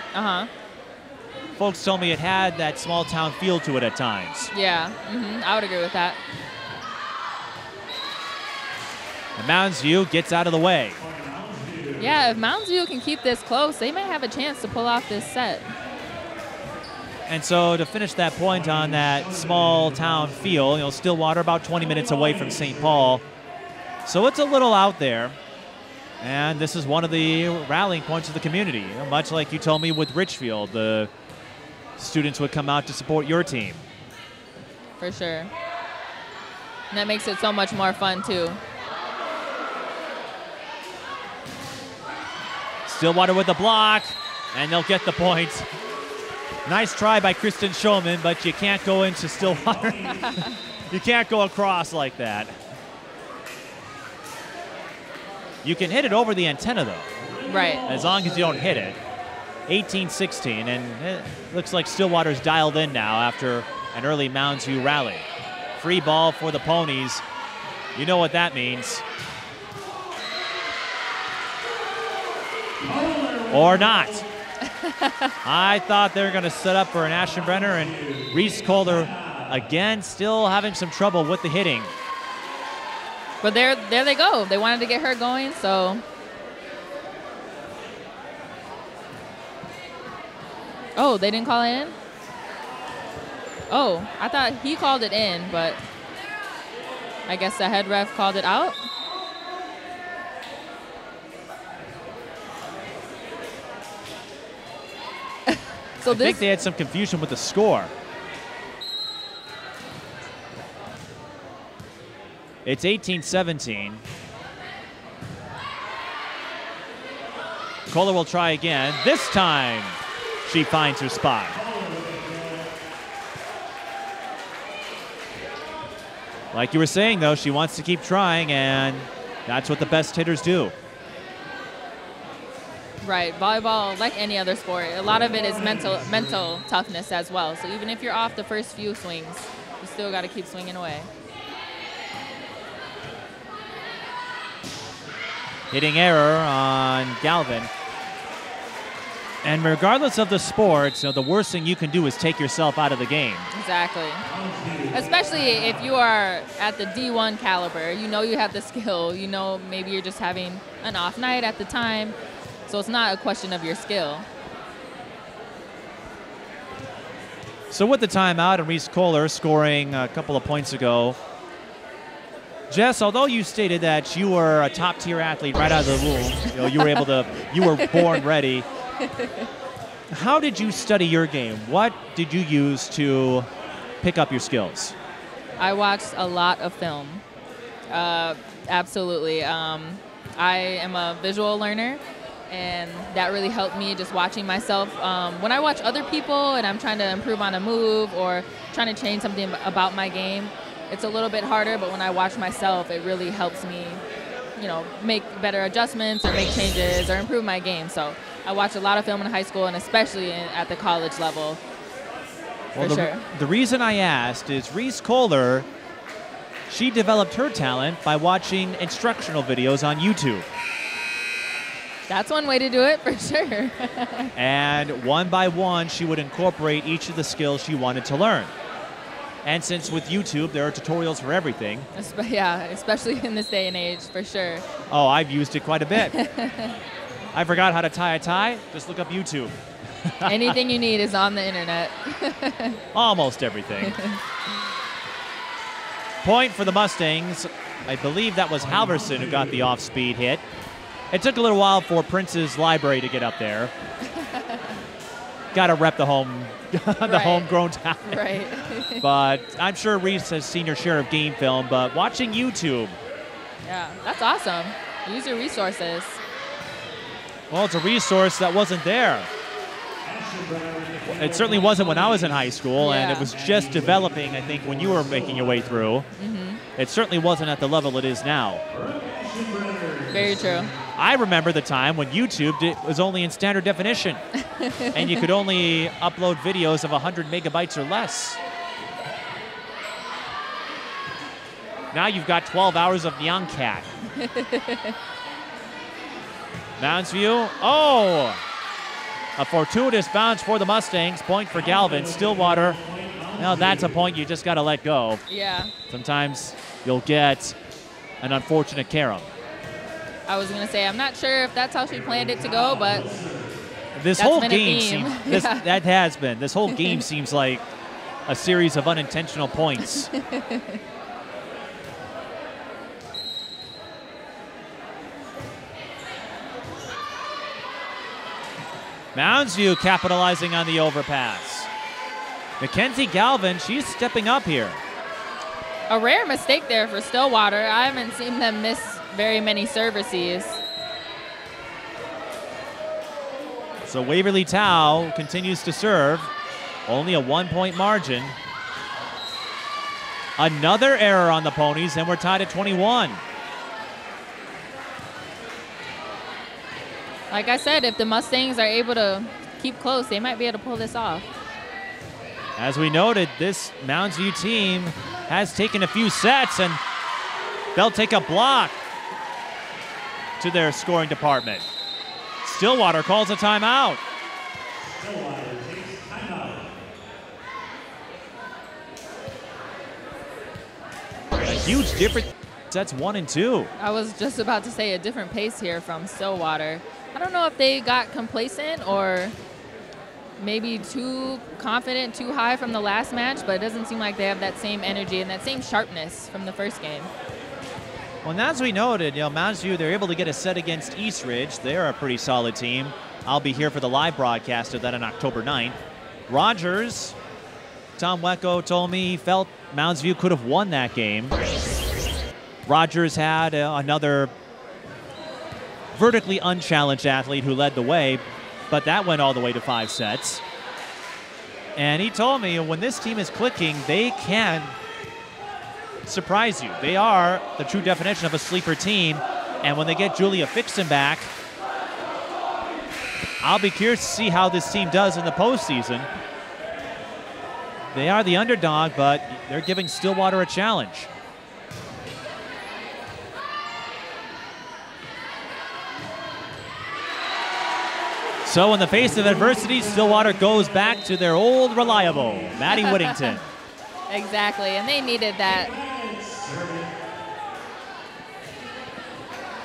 folks told me it had that small town feel to it at times. Yeah, I would agree with that. And Mounds View gets out of the way. Yeah, if Mounds View can keep this close, they might have a chance to pull off this set. And so to finish that point on that small town feel, Stillwater about 20 minutes away from St. Paul. So it's a little out there. And this is one of the rallying points of the community. Much like you told me with Richfield, the students would come out to support your team. For sure. And that makes it so much more fun, too. Stillwater with the block, and they'll get the point. Nice try by Kristen Shulman, but you can't go into Stillwater. You can't go across like that. You can hit it over the antenna, though. Right. As long as you don't hit it. 18-16, and it looks like Stillwater's dialed in now after an early Mounds View rally. Free ball for the Ponies. You know what that means. Or not. I thought they were going to set up for an Aschenbrenner, and Reese Kohler again still having some trouble with the hitting. But there they go. They wanted to get her going, so. Oh, they didn't call it in? Oh, I thought he called it in, but I guess the head ref called it out. So I think they had some confusion with the score. It's 18-17. Kohler will try again. This time, she finds her spot. Like you were saying, though, she wants to keep trying, and That's what the best hitters do. Right. Volleyball, like any other sport, a lot of it is mental toughness as well. So even if you're off the first few swings, you still got to keep swinging away. Hitting error on Galvin. And regardless of the sport, the worst thing you can do is take yourself out of the game. Exactly. Especially if you are at the D1 caliber. You know you have the skill. You know maybe you're just having an off night at the time. So it's not a question of your skill. So with the timeout and Reese Kohler scoring a couple of points ago, Jess, although you stated that you were a top-tier athlete right out of the womb, you were born ready. How did you study your game? What did you use to pick up your skills? I watched a lot of film. Absolutely. I am a visual learner, and that really helped me just watching myself. When I watch other people and I'm trying to improve on a move or trying to change something about my game, it's a little bit harder, but when I watch myself, it really helps me, make better adjustments or make changes or improve my game. So I watched a lot of film in high school and especially at the college level, for sure. The reason I asked is Reese Kohler, she developed her talent by watching instructional videos on YouTube. That's one way to do it, for sure. And one by one, she would incorporate each of the skills she wanted to learn. And since with YouTube, there are tutorials for everything. Yeah, especially in this day and age, for sure. Oh, I've used it quite a bit. I forgot how to tie a tie. Just look up YouTube. Anything you need is on the internet. Almost everything. Point for the Mustangs. I believe that was Halverson who got the off-speed hit. It took a little while for Prince's Library to get up there. Got to rep the homegrown talent. Right. But I'm sure Reese has seen her share of game film, but watching YouTube. Yeah, that's awesome. Use your resources. Well, it's a resource that wasn't there. It certainly wasn't when I was in high school, and it was just developing, I think, when you were making your way through. Mm-hmm. It certainly wasn't at the level it is now. Very true. I remember the time when YouTube was only in standard definition, and you could only upload videos of 100 megabytes or less. Now you've got 12 hours of Nyan Cat. Mounds View. Oh! A fortuitous bounce for the Mustangs. Point for Galvin. Stillwater. Now that's a point you just got to let go. Yeah. Sometimes you'll get an unfortunate carom. I was going to say, I'm not sure if that's how she planned it to go, but this whole game seems, that has been. This whole game seems like a series of unintentional points. Mounds View capitalizing on the overpass. Mackenzie Galvin, she's stepping up here. A rare mistake there for Stillwater. I haven't seen them miss very many services. So Waverly Tao continues to serve. Only a 1-point margin. Another error on the Ponies, and we're tied at 21. Like I said, if the Mustangs are able to keep close, they might be able to pull this off. As we noted, this Mounds View team has taken a few sets, and they'll take a block to their scoring department. Stillwater calls a timeout. Stillwater takes timeout. A huge difference. Sets 1 and 2. I was just about to say a different pace here from Stillwater. I don't know if they got complacent or maybe too confident, too high from the last match, but it doesn't seem like they have that same energy and that same sharpness from the first game. Well, and as we noted, Mounds View, they're able to get a set against East Ridge. They're a pretty solid team. I'll be here for the live broadcast of that on October 9th. Rogers, Tom Wecko told me he felt Mounds View could have won that game. Rogers had another vertically unchallenged athlete who led the way, but that went all the way to 5 sets. And he told me when this team is clicking, they can surprise you. They are the true definition of a sleeper team. And when they get Julia Fixon back, I'll be curious to see how this team does in the postseason. They are the underdog, but they're giving Stillwater a challenge. So in the face of adversity, Stillwater goes back to their old reliable, Maddie Whittington. Exactly, and they needed that.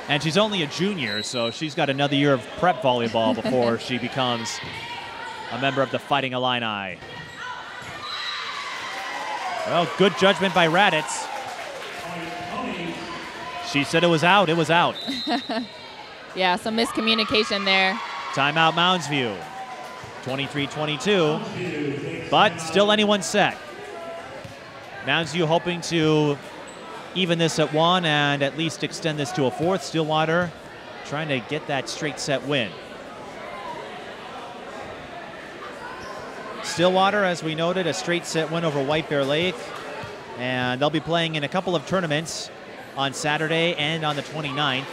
And she's only a junior, so she's got another year of prep volleyball before she becomes a member of the Fighting Illini. Well, good judgment by Raditz. She said it was out. It was out. Yeah, some miscommunication there. Timeout Mounds View. 23-22, but still anyone's set. Mounds View hoping to even this at 1 and at least extend this to a 4th. Stillwater trying to get that straight set win. Stillwater, as we noted, a straight set win over White Bear Lake, and they'll be playing in a couple of tournaments on Saturday and on the 29th.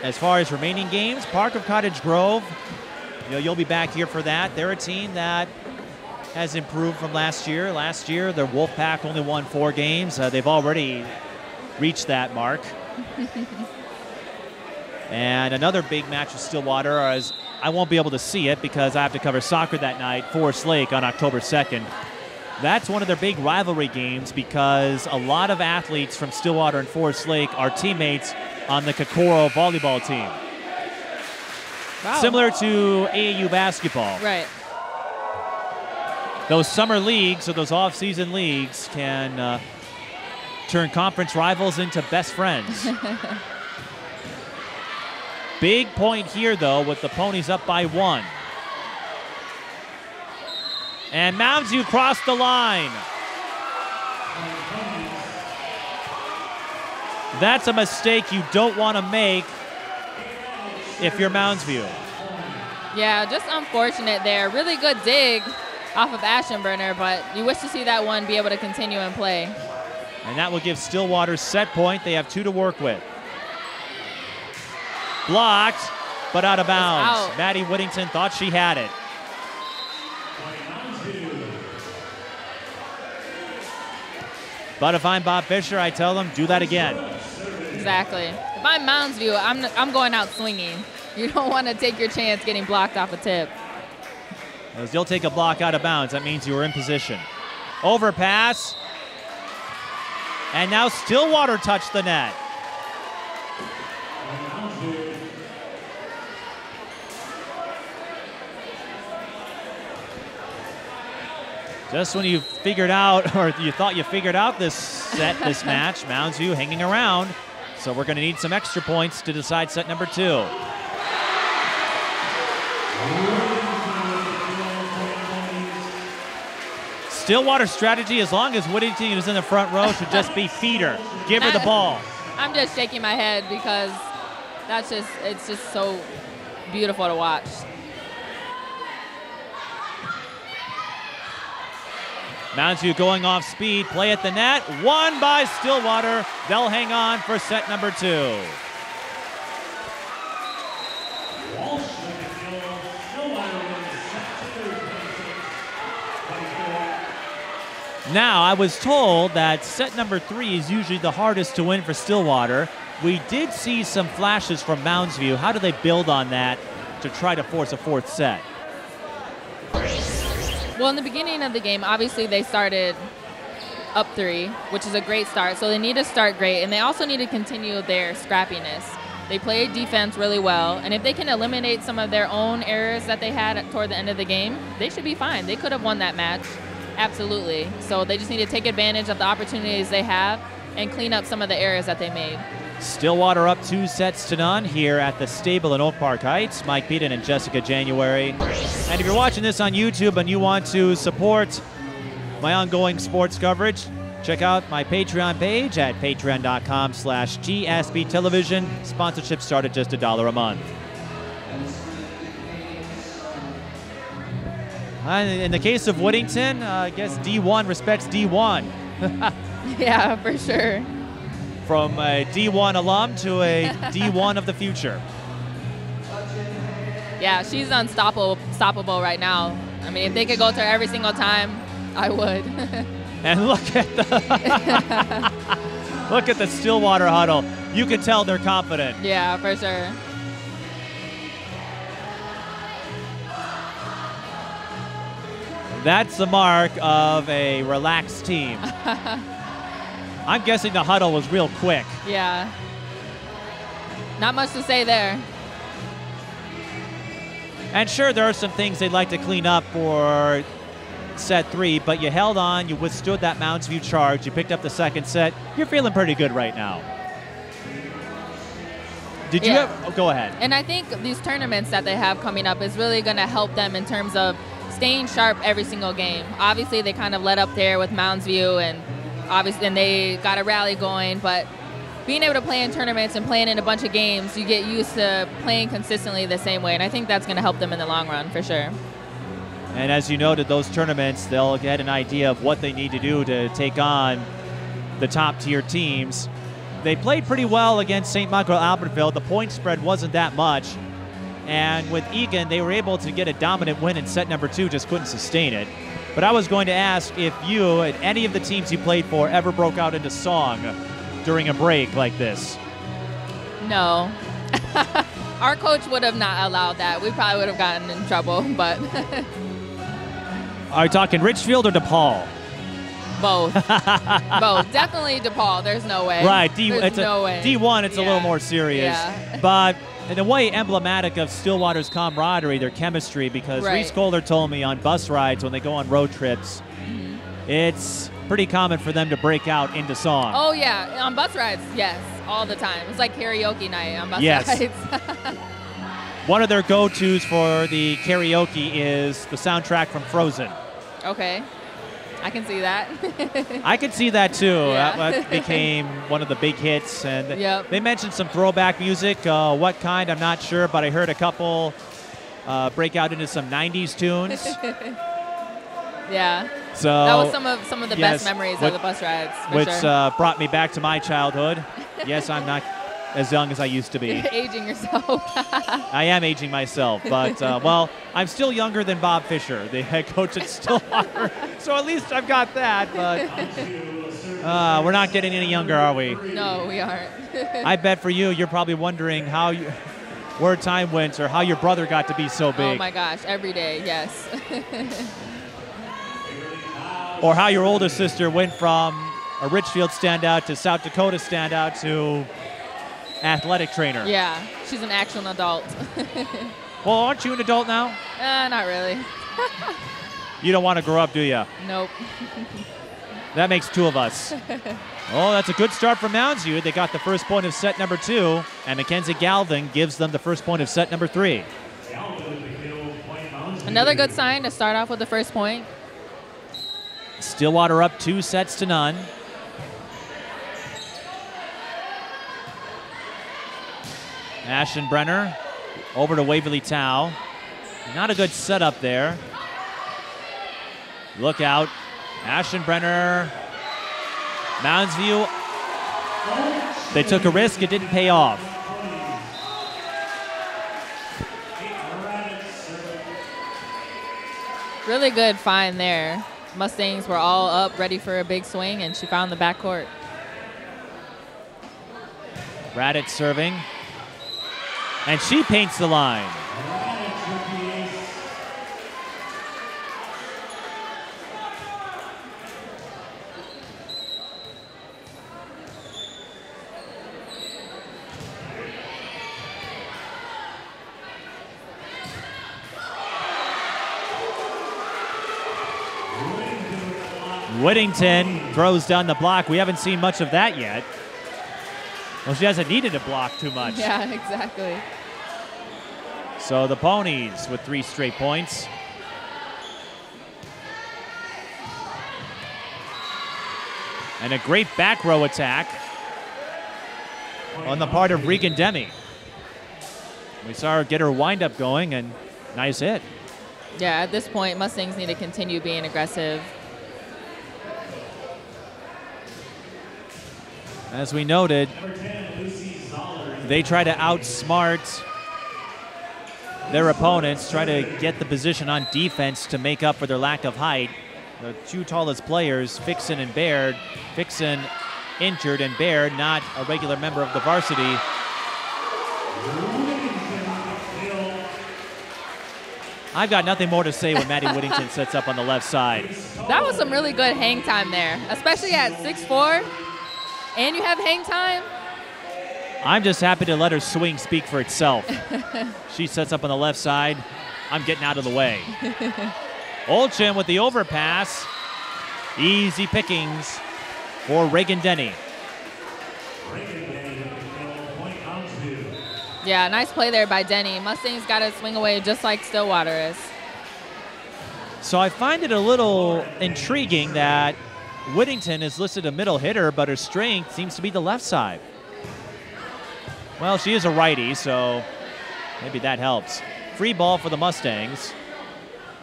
As far as remaining games, Park of Cottage Grove, you'll be back here for that. They're a team that has improved from last year. Last year, their Wolfpack only won 4 games. They've already reached that mark. And another big match with Stillwater, as I won't be able to see it because I have to cover soccer that night, Forest Lake on October 2nd. That's one of their big rivalry games because a lot of athletes from Stillwater and Forest Lake are teammates on the Kokoro volleyball team. Wow. Similar to AAU basketball. Right. Those summer leagues or those off-season leagues can turn conference rivals into best friends. Big point here, though, with the Ponies up by 1. And Mounds View crossed the line. That's a mistake you don't want to make if you're Mounds View. Yeah, just unfortunate there. Really good dig off of Ashenburner, but you wish to see that one be able to continue and play. And that will give Stillwater set point. They have 2 to work with. Blocked, but out of bounds. Out. Maddie Whittington thought she had it. But if I'm Bob Fisher, I tell them, do that again. Exactly. If I'm Mounds View, I'm going out swinging. You don't want to take your chance getting blocked off a tip. As you'll take a block out of bounds, that means you were in position. Overpass. And now Stillwater touched the net. Just when you figured out, or you thought you figured out this set, this match, Mounds View hanging around. So we're going to need some extra points to decide set number 2. Stillwater's strategy, as long as Whittington is in the front row, should just be feed her. Give her the ball. I'm just shaking my head because it's just so beautiful to watch. Mounds View going off speed, play at the net, won by Stillwater. They'll hang on for set number 2. Now, I was told that set number 3 is usually the hardest to win for Stillwater. We did see some flashes from Mounds View. How do they build on that to try to force a 4th set? Well, in the beginning of the game, obviously they started up 3, which is a great start. So they need to start great, and they also need to continue their scrappiness. They played defense really well, and if they can eliminate some of their own errors that they had toward the end of the game, they should be fine. They could have won that match, absolutely. So they just need to take advantage of the opportunities they have and clean up some of the errors that they made. Stillwater up 2-0 here at the Stable in Oak Park Heights. Mike Peden and Jessica January. And if you're watching this on YouTube and you want to support my ongoing sports coverage, check out my Patreon page at patreon.com/GSB Television. Sponsorships start at just $1 a month. In the case of Whittington, I guess D1 respects D1. Yeah, for sure. from a D1 alum to a D1 of the future. Yeah, she's unstoppable right now. I mean, if they could go to her every single time, I would. And look at the look at the Stillwater huddle. You can tell they're confident. Yeah, for sure. That's the mark of a relaxed team. I'm guessing the huddle was real quick. Yeah. Not much to say there. And sure, there are some things they'd like to clean up for set 3, but you held on, you withstood that Mounds View charge, you picked up the second set. You're feeling pretty good right now. Did you have, oh, go ahead. And I think these tournaments that they have coming up is really going to help them in terms of staying sharp every single game. Obviously, they kind of let up there with Mounds View, and obviously, and they got a rally going, but being able to play in tournaments and playing in a bunch of games, you get used to playing consistently the same way, and I think that's going to help them in the long run for sure. And as you noted, those tournaments, they'll get an idea of what they need to do to take on the top-tier teams. They played pretty well against St. Michael Albertville. The point spread wasn't that much. And with Egan, they were able to get a dominant win in set number 2, just couldn't sustain it. But I was going to ask if you and any of the teams you played for ever broke out into song during a break like this. No. Our coach would have not allowed that. We probably would have gotten in trouble, but... Are you talking Richfield or DePaul? Both. Both. Definitely DePaul. There's no way. Right. There's no way. D1, it's a little more serious. Yeah. But in a way, emblematic of Stillwater's camaraderie, their chemistry, because Reese Kohler told me on bus rides when they go on road trips, it's pretty common for them to break out into song. Oh, yeah. On bus rides, yes. All the time. It's like karaoke night on bus rides. One of their go-tos for the karaoke is the soundtrack from Frozen. Okay. I can see that. I could see that too. Yeah. That became one of the big hits. And Yep. they mentioned some throwback music. What kind, I'm not sure, but I heard a couple break out into some 90s tunes. Yeah. So that was some of the best memories of the bus rides, for sure. Brought me back to my childhood. Yes, I'm not as young as I used to be. Aging yourself. I am aging myself, but, well, I'm still younger than Bob Fisher, the head coach at Stillwater, so at least I've got that, but we're not getting any younger, are we? No, we aren't. I bet for you, you're probably wondering where time went or how your brother got to be so big. Oh, my gosh, every day, yes. Or how your older sister went from a Richfield standout to South Dakota standout to athletic trainer. Yeah, she's an actual adult. Well, aren't you an adult now? Not really. You don't want to grow up, do you? Nope. That makes 2 of us. Oh, that's a good start from Mounds View. They got the first point of set number 2, and Mackenzie Galvin gives them the first point of set number 3. Another good sign to start off with the first point. Stillwater up 2-0. Aschenbrenner over to Waverly Tao. Not a good setup there. Look out. Aschenbrenner. Mounds View. They took a risk. It didn't pay off. Really good find there. Mustangs were all up, ready for a big swing, and she found the backcourt. Raditz serving. And she paints the line. Whittington throws down the block. We haven't seen much of that yet. Well, she hasn't needed to block too much. Yeah, exactly. So the Ponies with 3 straight points. And a great back row attack on the part of Regan Demi. We saw her get her windup going, and nice hit. Yeah, at this point, Mustangs need to continue being aggressive. As we noted, they try to outsmart their opponents, try to get the position on defense to make up for their lack of height. The two tallest players, Fixon and Baird. Fixon injured and Baird not a regular member of the varsity. I've got nothing more to say when Maddie Whittington sets up on the left side. That was some really good hang time there, especially at 6'4", and you have hang time. I'm just happy to let her swing speak for itself. She sets up on the left side. I'm getting out of the way. Olchin with the overpass. Easy pickings for Reagan Denny. Yeah, nice play there by Denny. Mustangs got to swing away just like Stillwater is. So I find it a little intriguing that Whittington is listed a middle hitter, but her strength seems to be the left side. Well, she is a righty, so maybe that helps. Free ball for the Mustangs.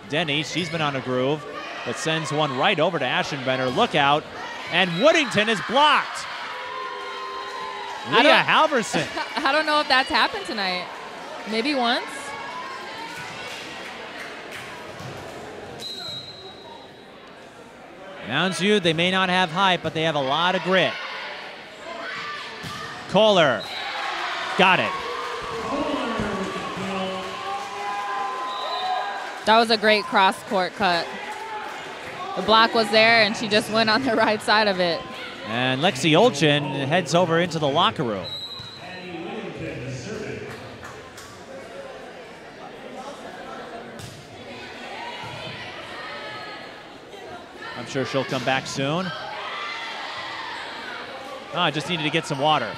Denny, she's been on a groove, but sends one right over to Aschenbrenner. Look out, and Whittington is blocked. Leah Halverson. I don't know if that's happened tonight. Maybe once. Mounds View, they may not have height, but they have a lot of grit. Kohler. Got it. That was a great cross-court cut. The block was there, and she just went on the right side of it. And Lexi Olchin heads over into the locker room. I'm sure she'll come back soon. Oh, I just needed to get some water.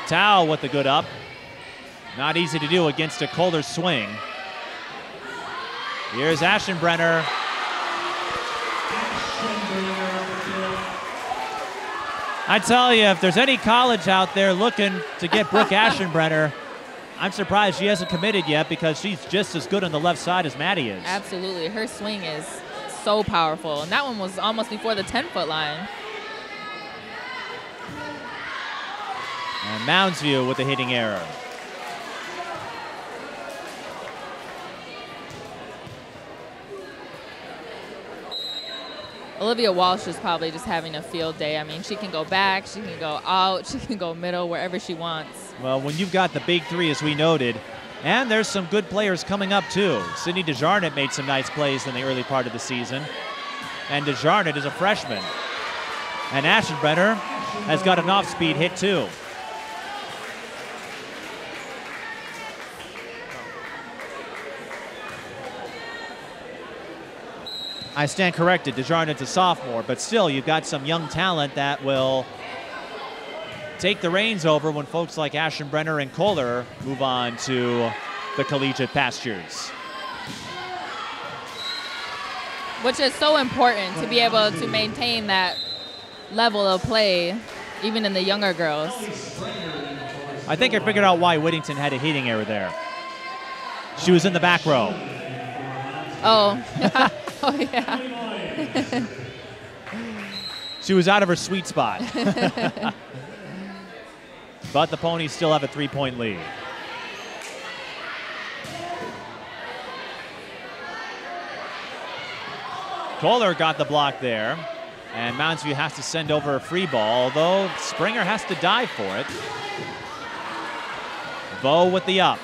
Tao with the good up. Not easy to do against a Kohler swing. Here's Aschenbrenner. I tell you, if there's any college out there looking to get Brooke Aschenbrenner, I'm surprised she hasn't committed yet because she's just as good on the left side as Maddie is. Absolutely. Her swing is so powerful. And that one was almost before the 10-foot line. And Mounds View with the hitting error. Olivia Walsh is probably just having a field day. I mean, she can go back, she can go out, she can go middle, wherever she wants. Well, when you've got the big three, as we noted, and there's some good players coming up, too. Sydney DeJarnett made some nice plays in the early part of the season. And DeJarnett is a freshman. And Aschenbrenner has got an off-speed hit, too. I stand corrected. DeJarnett's a sophomore, but still, you've got some young talent that will take the reins over when folks like Aschenbrenner and Kohler move on to the collegiate pastures. Which is so important to be able to maintain that level of play, even in the younger girls. I think I figured out why Whittington had a hitting error there. She was in the back row. Oh, oh yeah. She was out of her sweet spot. But the Ponies still have a 3-point lead. Kohler got the block there. And Mounds View has to send over a free ball, although Springer has to dive for it. Vo with the up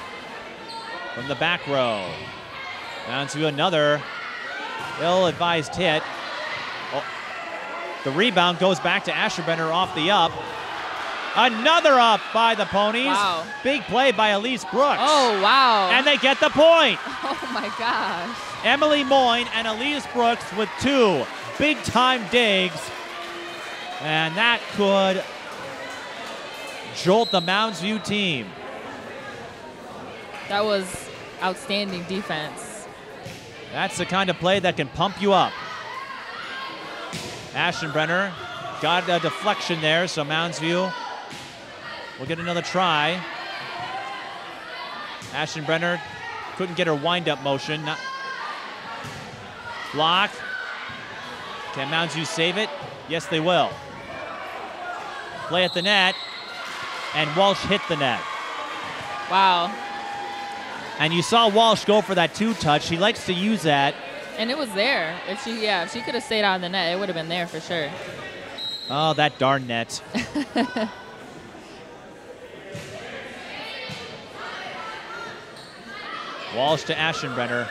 from the back row. Mounds View another ill-advised hit. Oh, the rebound goes back to Aschenbrenner off the up. Another up by the Ponies. Wow. Big play by Elise Brooks. Oh, wow. And they get the point. Oh, my gosh. Emily Moyne and Elise Brooks with two big-time digs. And that could jolt the Mounds View team. That was outstanding defense. That's the kind of play that can pump you up. Aschenbrenner got a deflection there, so Mounds View will get another try. Aschenbrenner couldn't get her wind-up motion. Block. Can Mounds View save it? Yes, they will. Play at the net, and Walsh hit the net. Wow. And you saw Walsh go for that two-touch. She likes to use that. And it was there. If she could have stayed on the net, it would have been there for sure. Oh, that darn net. Walsh to Aschenbrenner.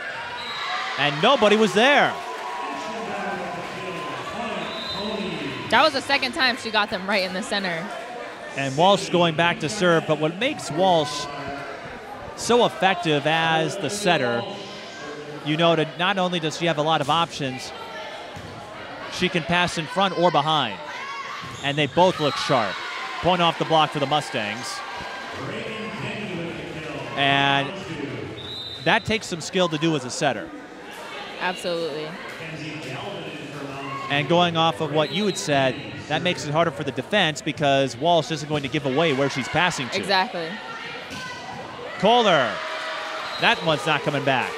And nobody was there. That was the second time she got them right in the center. And Walsh going back to serve. But what makes Walsh so effective as the setter, you know, not only does she have a lot of options, she can pass in front or behind. And they both look sharp. Point off the block for the Mustangs. And that takes some skill to do as a setter. Absolutely. And going off of what you had said, that makes it harder for the defense because Walsh isn't going to give away where she's passing to. Exactly. Kohler. That one's not coming back.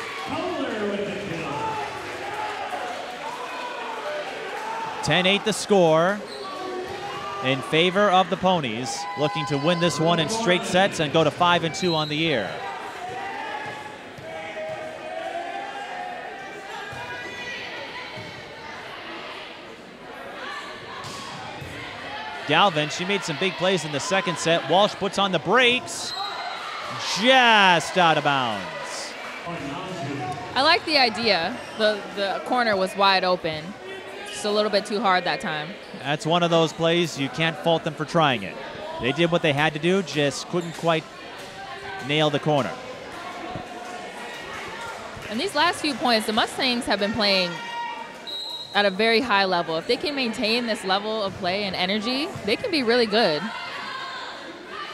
10-8 the score in favor of the Ponies, looking to win this one in straight sets and go to 5-2 on the year. Galvin, she made some big plays in the second set. Walsh puts on the brakes, just out of bounds. I like the idea. The corner was wide open. Just a little bit too hard that time. That's one of those plays you can't fault them for trying it. They did what they had to do, just couldn't quite nail the corner. And these last few points, the Mustangs have been playing at a very high level. If they can maintain this level of play and energy, they can be really good.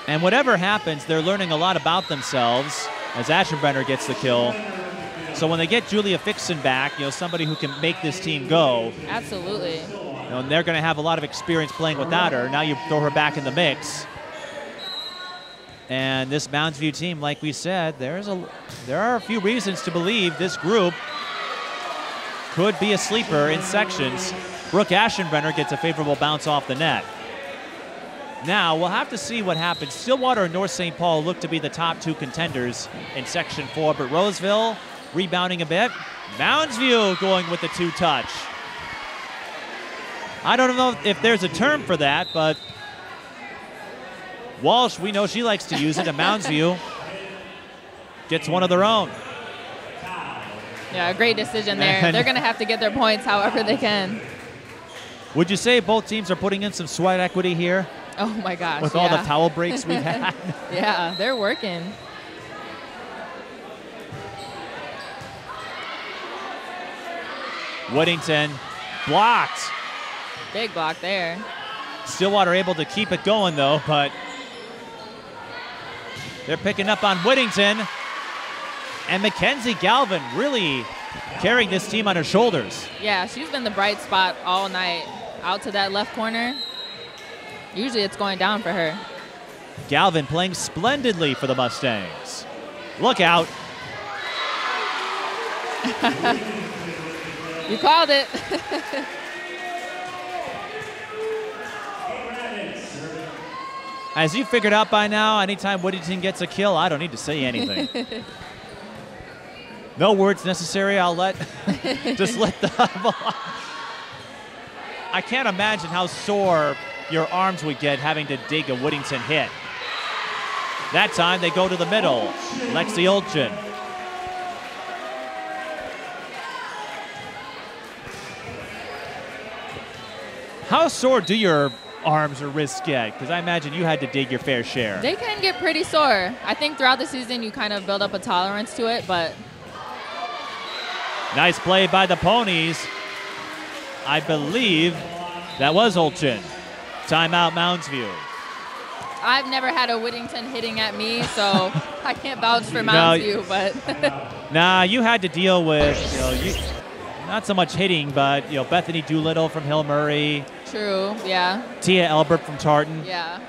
And whatever happens, they're learning a lot about themselves as Aschenbrenner gets the kill. So when they get Julia Fixon back, you know, somebody who can make this team go. Absolutely. You know, and they're going to have a lot of experience playing without her. Now you throw her back in the mix. And this Mounds View team, like we said, there are a few reasons to believe this group could be a sleeper in sections. Brooke Aschenbrenner gets a favorable bounce off the net. Now, we'll have to see what happens. Stillwater and North St. Paul look to be the top two contenders in Section 4, but Roseville rebounding a bit. Mounds View going with the two-touch. I don't know if there's a term for that, but Walsh, we know she likes to use it, and Mounds View gets one of their own. Yeah, a great decision there. They're going to have to get their points however they can. Would you say both teams are putting in some sweat equity here? Oh, my gosh, with all the towel breaks we've had? Yeah, they're working. Whittington blocked. Big block there. Stillwater able to keep it going, though, but they're picking up on Whittington. And Mackenzie Galvin really carrying this team on her shoulders. Yeah, she's been the bright spot all night. Out to that left corner. Usually it's going down for her. Galvin playing splendidly for the Mustangs. Look out. You called it. As you figured out by now, anytime Whittington gets a kill, I don't need to say anything. No words necessary. I'll just let the. I can't imagine how sore your arms would get having to dig a Whittington hit. That time they go to the middle. Lexi Olchin. How sore do your arms or wrists get? Because I imagine you had to dig your fair share. They can get pretty sore. I think throughout the season you kind of build up a tolerance to it, but. Nice play by the Ponies. I believe that was Olchin. Timeout, Mounds View. I've never had a Whittington hitting at me, so I can't vouch for Mounds View, but. Nah, you had to deal with, not so much hitting, but, Bethany Doolittle from Hill Murray. True, yeah. Tia Elbert from Tartan. Yeah.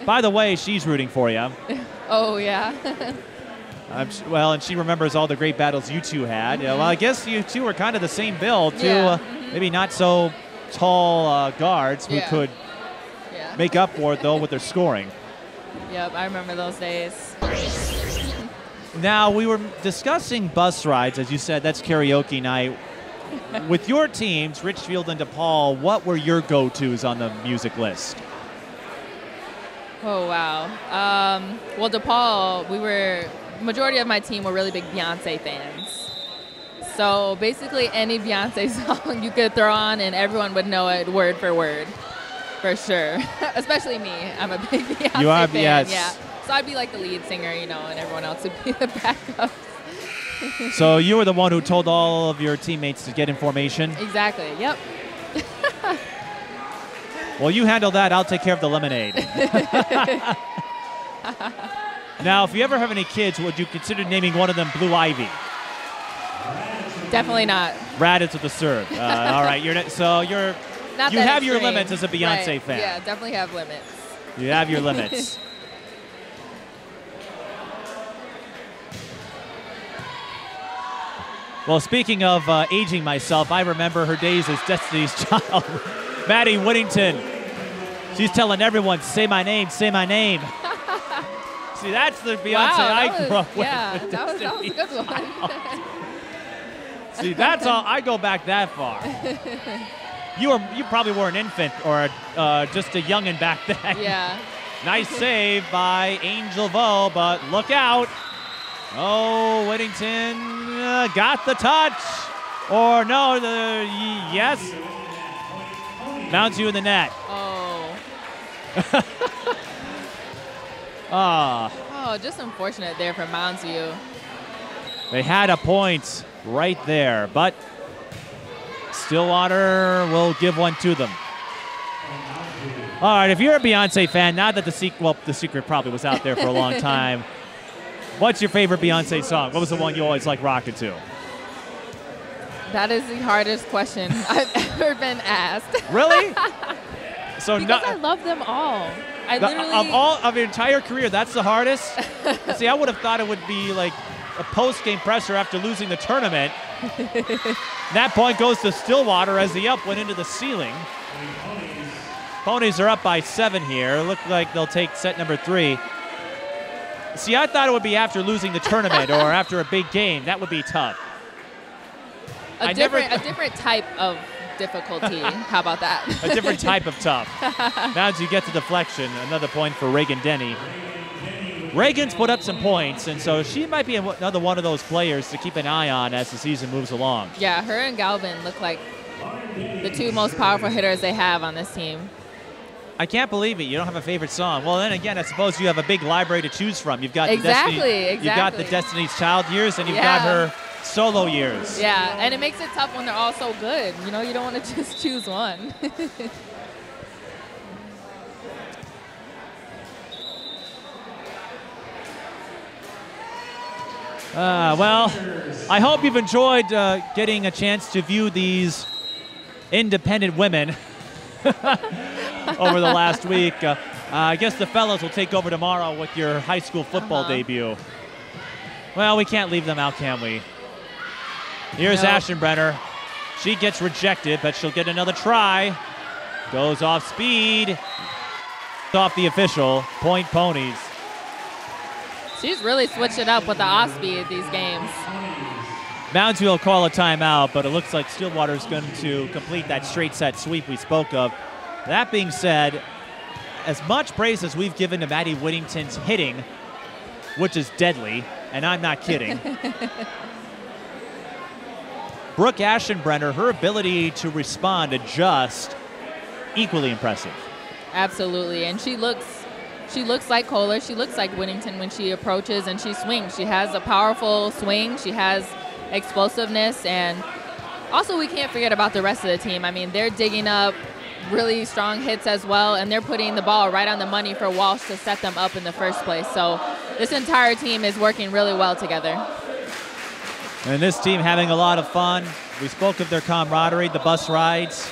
By the way, she's rooting for you. Oh, yeah. And she remembers all the great battles you two had. Well, I guess you two were kind of the same build, too. Yeah. maybe not so tall guards who could make up for it, though, with their scoring. Yep, I remember those days. Now, we were discussing bus rides. As you said, that's karaoke night. With your teams, Richfield and DePaul, what were your go-tos on the music list? Oh, wow. Well, DePaul, majority of my team were really big Beyonce fans. So basically any Beyonce song you could throw on and everyone would know it word for word, for sure. Especially me. I'm a big Beyonce fan. Yes. Yeah. So I'd be like the lead singer, you know, and everyone else would be the backup. So you were the one who told all of your teammates to get in formation? Exactly, yep. Well, you handle that. I'll take care of the lemonade. Now, if you ever have any kids, would you consider naming one of them Blue Ivy? Definitely not. Raditz with the serve. All right, you have your limits as a Beyonce fan. Yeah, definitely have limits. You have your limits. Well, speaking of aging myself, I remember her days as Destiny's child. Maddie Whittington. She's telling everyone, say my name, say my name. See, that's the Beyonce I grew up with. Yeah, that was a good one. See, that's all. I go back that far. You probably were an infant or just a youngin' back then. Yeah. Nice save by Angel Vo, but look out. Oh, Whittington got the touch. Or no, yes. Mounds View in the net. Oh. Oh, just unfortunate there for Mounds View. They had a point right there, but Stillwater will give one to them. All right, if you're a Beyonce fan, now that the secret probably was out there for a long time, what's your favorite Beyonce song? What was the one you always like rocking to? That is the hardest question I've ever been asked. Really? So because I love them all. Of your entire career, that's the hardest? See, I would have thought it would be like a post-game presser after losing the tournament. That point goes to Stillwater as the up went into the ceiling. Ponies are up by 7 here. Look like they'll take set number 3. See, I thought it would be after losing the tournament or after a big game. That would be tough. A different type of difficulty. How about that? A different type of tough. Now as you get to deflection, another point for Reagan Denny. Reagan's put up some points, and so she might be another one of those players to keep an eye on as the season moves along. Yeah, her and Galvin look like the two most powerful hitters they have on this team. I can't believe it. You don't have a favorite song. Well, then again, I suppose you have a big library to choose from. You've got You've got the Destiny's Child years, and you've got her solo years. Yeah, and it makes it tough when they're all so good. You know, you don't want to just choose one. Well, I hope you've enjoyed getting a chance to view these independent women over the last week. I guess the fellas will take over tomorrow with your high school football debut. Well, we can't leave them out, can we? Here's Aschenbrenner. She gets rejected, but she'll get another try. Goes off speed. Off the official. Point Ponies. She's really switched it up with the off speed these games. Mounds View will call a timeout, but it looks like Stillwater is going to complete that straight set sweep we spoke of. That being said, as much praise as we've given to Maddie Whittington's hitting, which is deadly, and I'm not kidding, Brooke Aschenbrenner, her ability to respond, adjust, equally impressive. Absolutely, and she looks like Kohler. She looks like Whittington when she approaches and she swings. She has a powerful swing. She has explosiveness, and also we can't forget about the rest of the team. I mean, they're digging up really strong hits as well, and they're putting the ball right on the money for Walsh to set them up in the first place. So this entire team is working really well together. And this team having a lot of fun. We spoke of their camaraderie, the bus rides.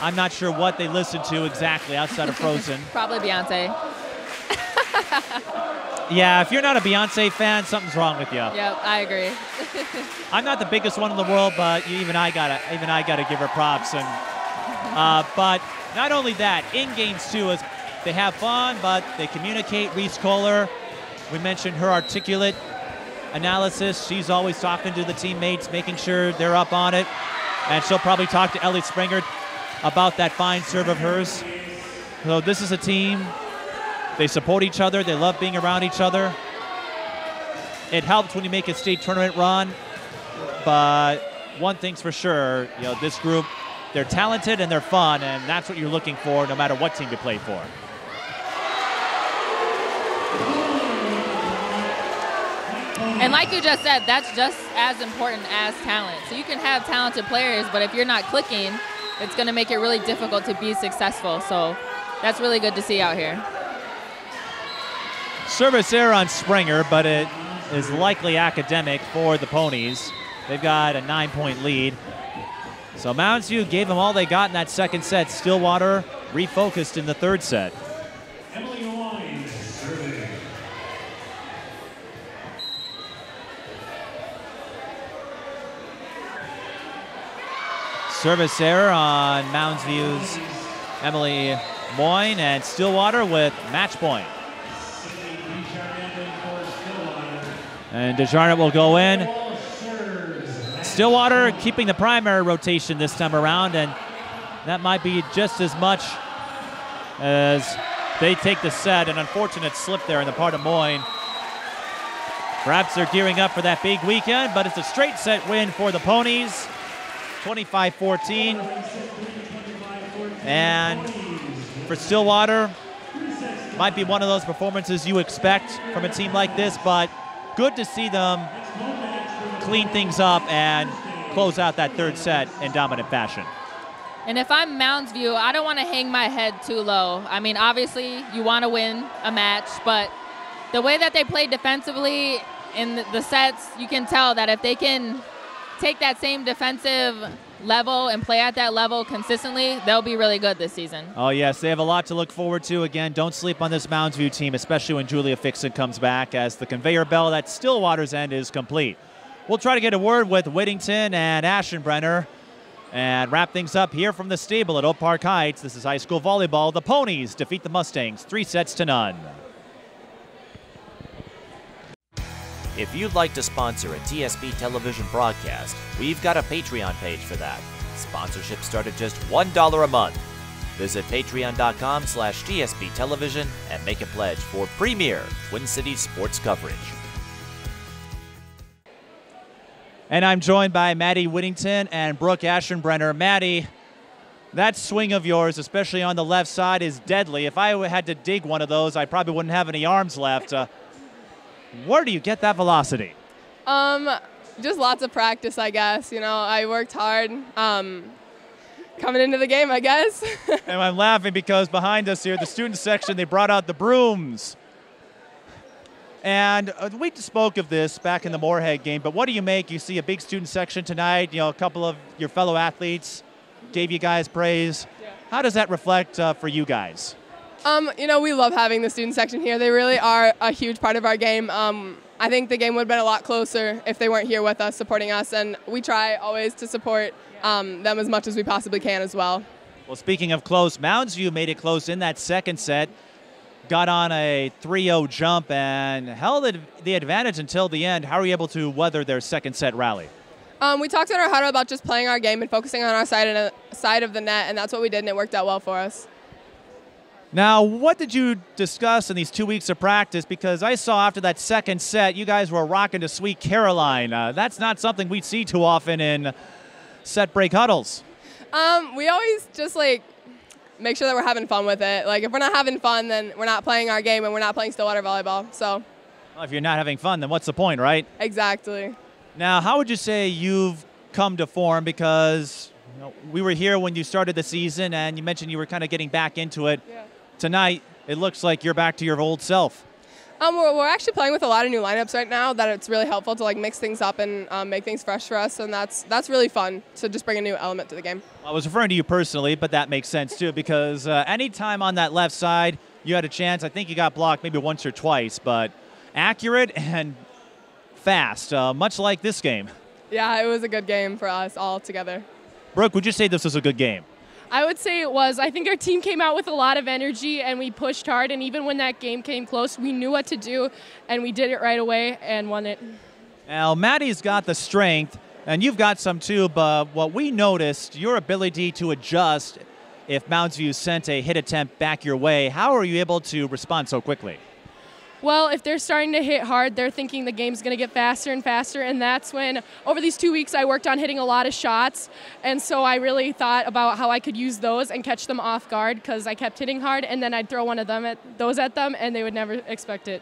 I'm not sure what they listened to exactly outside of Frozen. Probably Beyonce. Yeah, if you're not a Beyonce fan, something's wrong with you. Yep, I agree. I'm not the biggest one in the world, but even I gotta give her props. And but not only that, in games too, is they have fun, but they communicate. Reese Kohler, we mentioned her articulate analysis. She's always talking to the teammates, making sure they're up on it, and she'll probably talk to Ellie Springer about that fine serve of hers. So this is a team. They support each other. They love being around each other. It helps when you make a state tournament run, but one thing's for sure, this group, they're talented and they're fun, and that's what you're looking for no matter what team you play for. And like you just said, that's just as important as talent. So you can have talented players, but if you're not clicking, it's going to make it really difficult to be successful. So that's really good to see out here. Service error on Springer, but it is likely academic for the Ponies. They've got a 9-point lead. So Mounds View gave them all they got in that second set. Stillwater refocused in the third set. Service error on Mounds View's Emily Moyne, and Stillwater with match point. And Desjardins will go in. Stillwater keeping the primary rotation this time around, and that might be just as much as they take the set. An unfortunate slip there on the part of Moyne. Perhaps they're gearing up for that big weekend, but it's a straight set win for the Ponies. 25-14. And for Stillwater, might be one of those performances you expect from a team like this, but good to see them clean things up and close out that third set in dominant fashion. And if I'm Mounds View, I don't want to hang my head too low. I mean, obviously, you want to win a match, but the way that they play defensively in the sets, you can tell that if they can take that same defensive level and play at that level consistently, they'll be really good this season. Oh, yes, they have a lot to look forward to. Again, don't sleep on this Mounds View team, especially when Julia Fixon comes back, as the conveyor belt at Stillwater's end is complete. We'll try to get a word with Whittington and Aschenbrenner and wrap things up here from the stable at Oak Park Heights. This is high school volleyball. The Ponies defeat the Mustangs 3-0. If you'd like to sponsor a TSP television broadcast, we've got a Patreon page for that. Sponsorships start at just $1 a month. Visit patreon.com/TSP television and make a pledge for premier Twin Cities sports coverage. And I'm joined by Maddie Whittington and Brooke Aschenbrenner. Maddie, that swing of yours, especially on the left side, is deadly. If I had to dig one of those, I probably wouldn't have any arms left. Where do you get that velocity? Just lots of practice, I guess. I worked hard coming into the game, I guess. And I'm laughing because behind us here, the student section, they brought out the brooms. And we spoke of this back in the Moorhead game, but what do you make? You see a big student section tonight, a couple of your fellow athletes gave you guys praise. Yeah. How does that reflect for you guys? We love having the student section here. They really are a huge part of our game. I think the game would have been a lot closer if they weren't here with us, supporting us, and we try always to support them as much as we possibly can as well. Well, speaking of close, Mounds View made it close in that second set, got on a 3-0 jump, and held the advantage until the end. How are you able to weather their second set rally? We talked in our huddle about just playing our game and focusing on our side of the net, and that's what we did, and it worked out well for us. Now, what did you discuss in these 2 weeks of practice? Because I saw after that second set, you guys were rocking to Sweet Caroline. That's not something we see too often in set break huddles. We always just, make sure that we're having fun with it. If we're not having fun, then we're not playing our game and we're not playing Stillwater volleyball. So, well, if you're not having fun, then what's the point, right? Exactly. Now, how would you say you've come to form? Because we were here when you started the season, and you mentioned you were kind of getting back into it. Yeah. Tonight, it looks like you're back to your old self. We're actually playing with a lot of new lineups right now that it's really helpful to mix things up and make things fresh for us, and that's really fun to just bring a new element to the game. I was referring to you personally, but that makes sense too, because anytime on that left side you had a chance. I think you got blocked maybe once or twice, but accurate and fast, much like this game. Yeah, it was a good game for us all together. Brooke, would you say this was a good game? I would say it was. I think our team came out with a lot of energy and we pushed hard, and even when that game came close, we knew what to do and we did it right away and won it. Now, Maddie's got the strength, and you've got some too, but what we noticed, your ability to adjust if Mounds View sent a hit attempt back your way. How are you able to respond so quickly? Well, if they're starting to hit hard, they're thinking the game's going to get faster and faster, and that's when, over these 2 weeks, I worked on hitting a lot of shots, and so I really thought about how I could use those and catch them off guard, because I kept hitting hard, and then I'd throw one of them at them, and they would never expect it.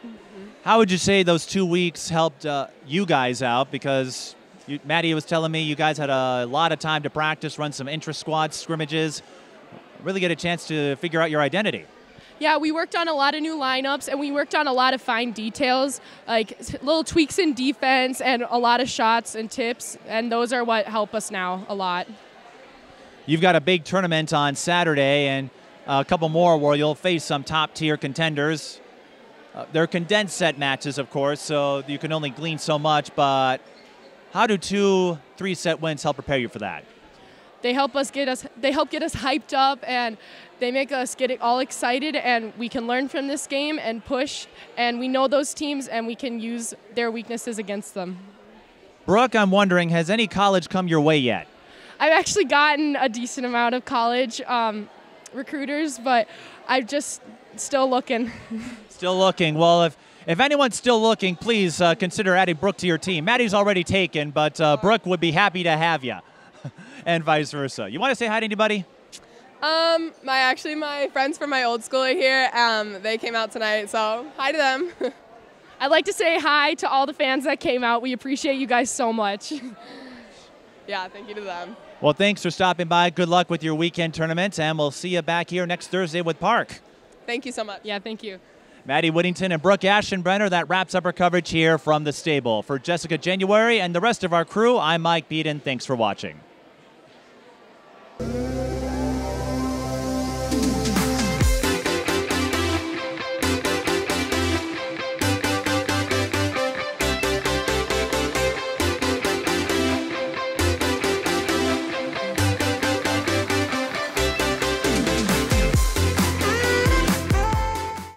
How would you say those 2 weeks helped you guys out? Because Maddie was telling me you guys had a lot of time to practice, run some intra-squad scrimmages, really get a chance to figure out your identity. Yeah, we worked on a lot of new lineups, and we worked on a lot of fine details, like little tweaks in defense and a lot of shots and tips, and those are what help us now a lot. You've got a big tournament on Saturday and a couple more where you'll face some top-tier contenders. They're condensed set matches, of course, so you can only glean so much, but how do 2 3-set wins help prepare you for that? They help get us hyped up, and they make us get all excited, and we can learn from this game and push, and we know those teams, and we can use their weaknesses against them. Brooke, I'm wondering, has any college come your way yet? I've actually gotten a decent amount of college recruiters, but I'm just still looking. Still looking. Well, if anyone's still looking, please consider adding Brooke to your team. Maddie's already taken, but Brooke would be happy to have you. And vice versa. You want to say hi to anybody? My friends from my old school are here. They came out tonight, so hi to them. I'd like to say hi to all the fans that came out. We appreciate you guys so much. Yeah, thank you to them. Well, thanks for stopping by. Good luck with your weekend tournament, and we'll see you back here next Thursday with Park. Thank you so much. Yeah, thank you. Maddie Whittington and Brooke Aschenbrenner, that wraps up our coverage here from the stable. For Jessica January and the rest of our crew, I'm Mike Peden. Thanks for watching.